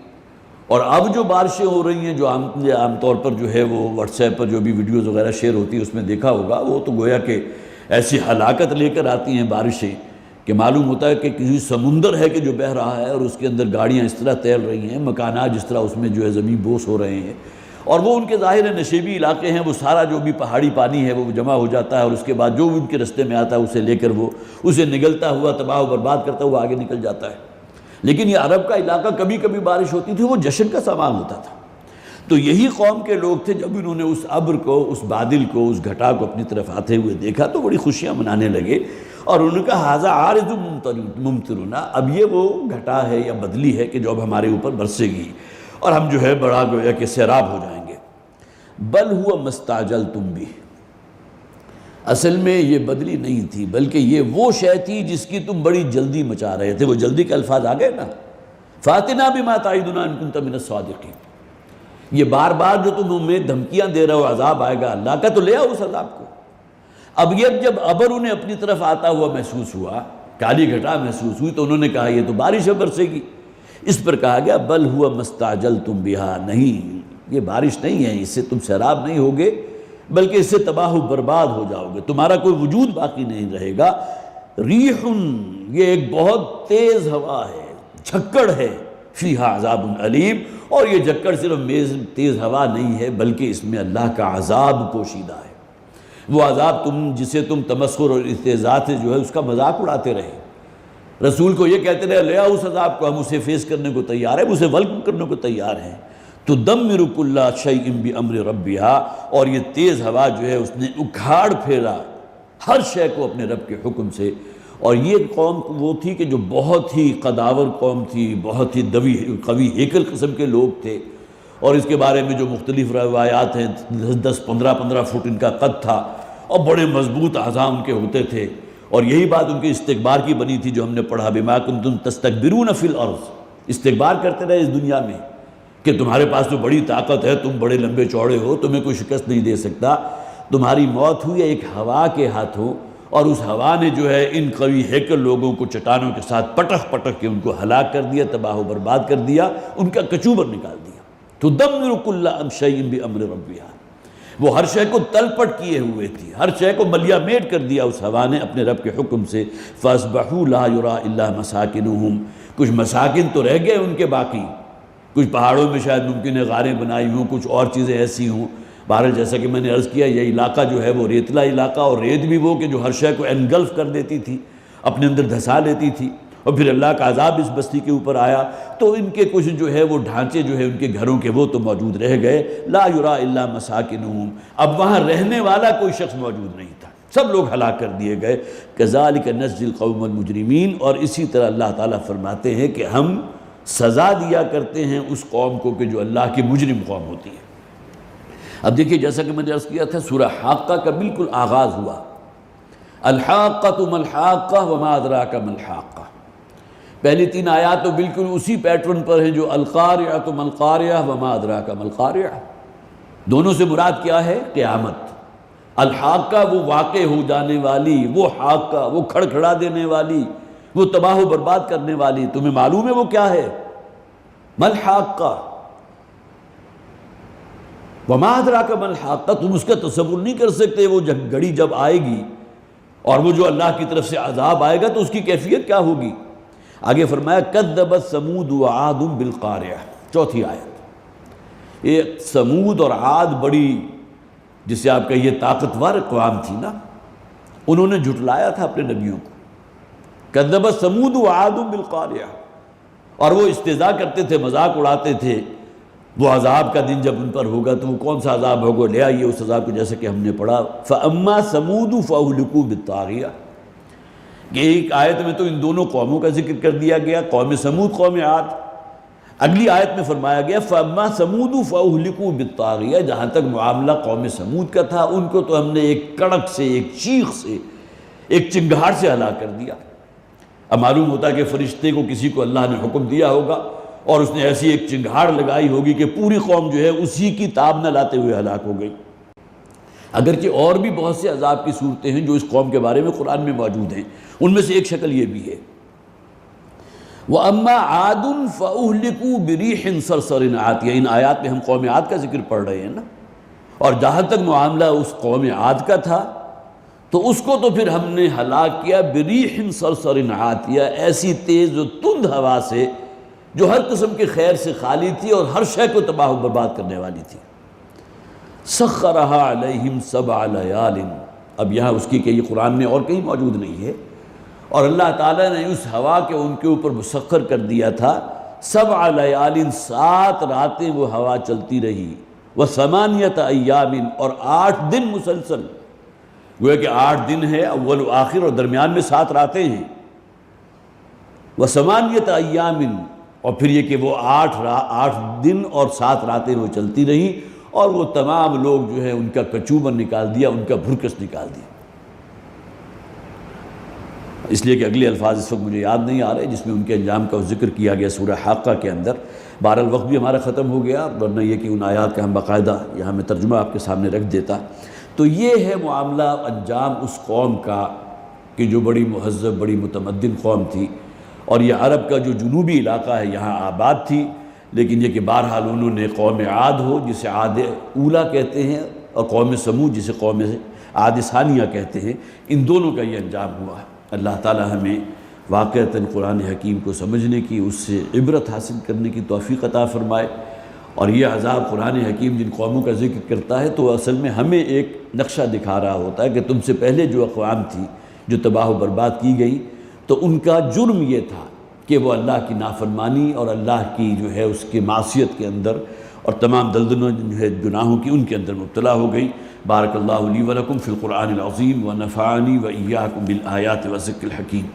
اور اب جو بارشیں ہو رہی ہیں جو عام طور پر جو ہے وہ واٹس ایپ پر جو بھی ویڈیوز وغیرہ شیئر ہوتی ہے اس میں دیکھا ہوگا، وہ تو گویا کہ ایسی ہلاکت لے کر آتی ہیں بارشیں کہ معلوم ہوتا ہے کہ کسی سمندر ہے کہ جو بہہ رہا ہے اور اس کے اندر گاڑیاں اس طرح تیر رہی ہیں، مکانات جس طرح اس میں جو ہے زمین بوس ہو رہے ہیں، اور وہ ان کے ظاہر نشیبی علاقے ہیں، وہ سارا جو بھی پہاڑی پانی ہے وہ جمع ہو جاتا ہے، اور اس کے بعد جو ان کے رستے میں آتا ہے اسے لے کر وہ اسے نگلتا ہوا تباہ و برباد کرتا ہوا آگے نکل جاتا ہے۔ لیکن یہ عرب کا علاقہ کبھی کبھی بارش ہوتی تھی وہ جشن کا سامان ہوتا تھا۔ تو یہی قوم کے لوگ تھے، جب انہوں نے اس ابر کو، اس بادل کو، اس گھٹا کو اپنی طرف آتے ہوئے دیکھا تو بڑی خوشیاں منانے لگے، اور انہوں نے کہا ھذا عارض ممطرنا، اب یہ وہ گھٹا ہے یا بدلی ہے کہ جو اب ہمارے اوپر برسے گی اور ہم جو ہے بڑا گویا کہ سیراب ہو جائیں گے۔ بل ہوا مستعجلتم بہ، اصل میں یہ بدلی نہیں تھی بلکہ یہ وہ شے تھی جس کی تم بڑی جلدی مچا رہے تھے۔ وہ جلدی کے الفاظ آ گئے نا، فاتنا بما تعدنا ان کنت من الصادقین، یہ بار بار جو تم ہمیں دھمکیاں دے رہے ہو عذاب آئے گا اللہ کا، تو لے آؤ اس عذاب کو۔ اب یہ جب ابر انہیں اپنی طرف آتا ہوا محسوس ہوا، کالی گھٹا محسوس ہوئی، تو انہوں نے کہا یہ تو بارش برسے گی۔ اس پر کہا گیا بل ہوا مستعجلتم بہا، نہیں یہ بارش نہیں ہے، اس سے تم سیراب نہیں ہوگے بلکہ اس سے تباہ و برباد ہو جاؤ گے، تمہارا کوئی وجود باقی نہیں رہے گا۔ ریح، یہ ایک بہت تیز ہوا ہے، جھکڑ ہے، فیہا عذاب علیم، اور یہ جھکڑ صرف تیز ہوا نہیں ہے بلکہ اس میں اللہ کا عذاب پوشیدہ ہے۔ وہ عذاب جسے تم تمسخر اور استہزاء سے جو ہے اس کا مذاق اڑاتے رہے، رسول کو یہ کہتے رہے لے آؤ اس عذاب کو، ہم اسے فیس کرنے کو تیار ہیں، اسے ولکم کرنے کو تیار ہیں، تدمر کل شیء بامر ربھا، اور یہ تیز ہوا جو ہے اس نے اکھاڑ پھیرا ہر شے کو اپنے رب کے حکم سے۔ اور یہ قوم وہ تھی کہ جو بہت ہی قداور قوم تھی، بہت ہی قوی ہیکل قسم کے لوگ تھے، اور اس کے بارے میں جو مختلف روایات ہیں، 10-15 فٹ ان کا قد تھا، اور بڑے مضبوط اعضاء ان کے ہوتے تھے۔ اور یہی بات ان کے استکبار کی بنی تھی جو ہم نے پڑھا، بما کنتم تستکبرون فی الارض، استکبار کرتے رہے اس دنیا میں کہ تمہارے پاس تو بڑی طاقت ہے، تم بڑے لمبے چوڑے ہو، تمہیں کوئی شکست نہیں دے سکتا۔ تمہاری موت ہوئی ہے ایک ہوا کے ہاتھوں، اور اس ہوا نے جو ہے ان قوی ہیکل لوگوں کو چٹانوں کے ساتھ پٹک پٹک کے ان کو ہلاک کر دیا، تباہ و برباد کر دیا، ان کا کچوبر نکال دیا۔ تدمر کل شیء بامر ربھا، وہ ہر شے کو تل پٹ کیے ہوئے تھی، ہر شے کو ملیا میٹ کر دیا اس ہوا نے اپنے رب کے حکم سے۔ فاصبحوا لا یری الا مساکنہم، کچھ مساکن تو رہ گئے ان کے باقی، کچھ پہاڑوں میں شاید ممکن ہے غاریں بنائی ہوں، کچھ اور چیزیں ایسی ہوں۔ بہرحال جیسا کہ میں نے عرض کیا، یہ علاقہ جو ہے وہ ریتلا علاقہ، اور ریت بھی وہ کہ جو ہر شے کو انگلف کر دیتی تھی، اپنے اندر دھسا لیتی تھی، اور پھر اللہ کا عذاب اس بستی کے اوپر آیا تو ان کے کچھ جو ہے وہ ڈھانچے جو ہے ان کے گھروں کے وہ تو موجود رہ گئے۔ لا یری الا مساکنہم، اب وہاں رہنے والا کوئی شخص موجود نہیں تھا، سب لوگ ہلاک کر دیے گئے۔ کذالک نجزی القوم المجرمین، اور اسی طرح اللہ تعالیٰ فرماتے ہیں کہ ہم سزا دیا کرتے ہیں اس قوم کو کہ جو اللہ کی مجرم قوم ہوتی ہے۔ اب دیکھیے جیسا کہ میں نے عرض کیا تھا، سورہ حاقہ کا بالکل آغاز ہوا، الحاقۃ ما الحاقہ وما ادراک ما الحاقہ۔ پہلی 3 آیات تو بالکل اسی پیٹرن پر ہیں جو القاریعۃ ما القاریعہ وما ادراک ما القاریعہ۔ دونوں سے مراد کیا ہے؟ قیامت۔ الحاقہ وہ واقع ہو جانے والی، وہ حاقہ وہ کھڑکھڑا دینے والی، وہ تباہ و برباد کرنے والی، تمہیں معلوم ہے وہ کیا ہے؟ ما الحاقہ وما ادراک ما الحاقہ، تم اس کا تصور نہیں کر سکتے، وہ گھڑی جب آئے گی اور وہ جو اللہ کی طرف سے عذاب آئے گا تو اس کی کیفیت کیا ہوگی۔ آگے فرمایا کذبت ثمود وعاد بالقاریہ، 4تھی آیت۔ یہ ثمود اور عاد بڑی، جسے آپ کہیے طاقتور اقوام تھی نا، انہوں نے جھٹلایا تھا اپنے نبیوں کو۔ کذبت ثمود وعاد بالقاریہ، اور وہ استہزاء کرتے تھے، مذاق اڑاتے تھے، وہ عذاب کا دن جب ان پر ہوگا تو وہ کون سا عذاب ہوگا، لے آئیے اس عذاب کو، جیسے کہ ہم نے پڑھا فَأَمَّا ثَمُودُ فَأُهْلِكُوا بِالطَّاغِیَةِ، کہ ایک آیت میں تو ان دونوں قوموں کا ذکر کر دیا گیا، قوم سمود قوم عاد۔ اگلی آیت میں فرمایا گیا فَأَمَّا ثَمُودُ فَأُهْلِكُوا بِالطَّاغِیَةِ، جہاں تک معاملہ قوم سمود کا تھا ان کو تو ہم نے ایک کڑک سے، ایک چیخ سے، ایک چنگھاڑ سے ہلاک کر دیا۔ اب معلوم ہوتا ہے کہ فرشتے کو کسی کو اللہ نے حکم دیا ہوگا اور اس نے ایسی ایک چنگھاڑ لگائی ہوگی کہ پوری قوم جو ہے اسی کی تاب نہ لاتے ہوئے ہلاک ہو گئی۔ اگرچہ اور بھی بہت سے عذاب کی صورتیں ہیں جو اس قوم کے بارے میں قرآن میں موجود ہیں، ان میں سے ایک شکل یہ بھی ہے وَأَمَّا عَادٌ فَأُهْلِكُوا بِرِيحٍ صَرْصَرٍ عَاتِيَةٍ۔ ان آیات میں ہم قوم عاد کا ذکر پڑھ رہے ہیں نا، اور جہاں تک معاملہ اس قوم عاد کا تھا تو اس کو تو پھر ہم نے ہلاک کیا بِرِيحٍ صَرْصَرٍ عَاتِيَةٍ، ایسی تیز و تند ہوا سے جو ہر قسم کے خیر سے خالی تھی اور ہر شے کو تباہ و برباد کرنے والی تھی۔ سخرها علیہم 7 لیال، اب یہاں اس کی کہ یہ قرآن میں اور کہیں موجود نہیں ہے، اور اللہ تعالیٰ نے اس ہوا کے ان کے اوپر مسخر کر دیا تھا 7 لیال، 7 راتیں وہ ہوا چلتی رہی، و8 ایام، اور 8 دن مسلسل، گویا کہ 8 دن ہے اول و آخر اور درمیان میں 7 راتیں ہیں، و8 ایام، اور پھر یہ کہ وہ 8 دن اور 7 راتیں وہ چلتی رہی، اور وہ تمام لوگ جو ہے ان کا کچوبر نکال دیا، ان کا بھرکس نکال دیا۔ اس لیے کہ اگلے الفاظ اس وقت مجھے یاد نہیں آ رہے جس میں ان کے انجام کا ذکر کیا گیا سورہ حاقہ کے اندر۔ بہرحال وقت بھی ہمارا ختم ہو گیا، ورنہ یہ کہ ان آیات کا ہم باقاعدہ یہاں میں ترجمہ آپ کے سامنے رکھ دیتا۔ تو یہ ہے معاملہ انجام اس قوم کا کہ جو بڑی مہذب، بڑی متمدن قوم تھی، اور یہ عرب کا جو جنوبی علاقہ ہے یہاں آباد تھی، لیکن یہ کہ بہرحال انہوں نے قوم عاد ہو جسے عاد اولیٰ کہتے ہیں، اور قوم سمود جسے قوم عاد ثانیہ کہتے ہیں، ان دونوں کا یہ انجام ہوا ہے۔ اللہ تعالی ہمیں واقعتاً قرآن حکیم کو سمجھنے کی، اس سے عبرت حاصل کرنے کی توفیق عطا فرمائے۔ اور یہ عذاب قرآن حکیم جن قوموں کا ذکر کرتا ہے تو اصل میں ہمیں ایک نقشہ دکھا رہا ہوتا ہے کہ تم سے پہلے جو اقوام تھی جو تباہ و برباد کی گئی، تو ان کا جرم یہ تھا کہ وہ اللہ کی نافرمانی اور اللہ کی جو ہے اس کی معصیت کے اندر اور تمام دلدلوں گناہوں کی ان کے اندر مبتلا ہو گئی۔ بارک اللہ لی ولکم فی القرآن العظیم ونفعنی وإیاکم بالآیات والذکر الحکیم۔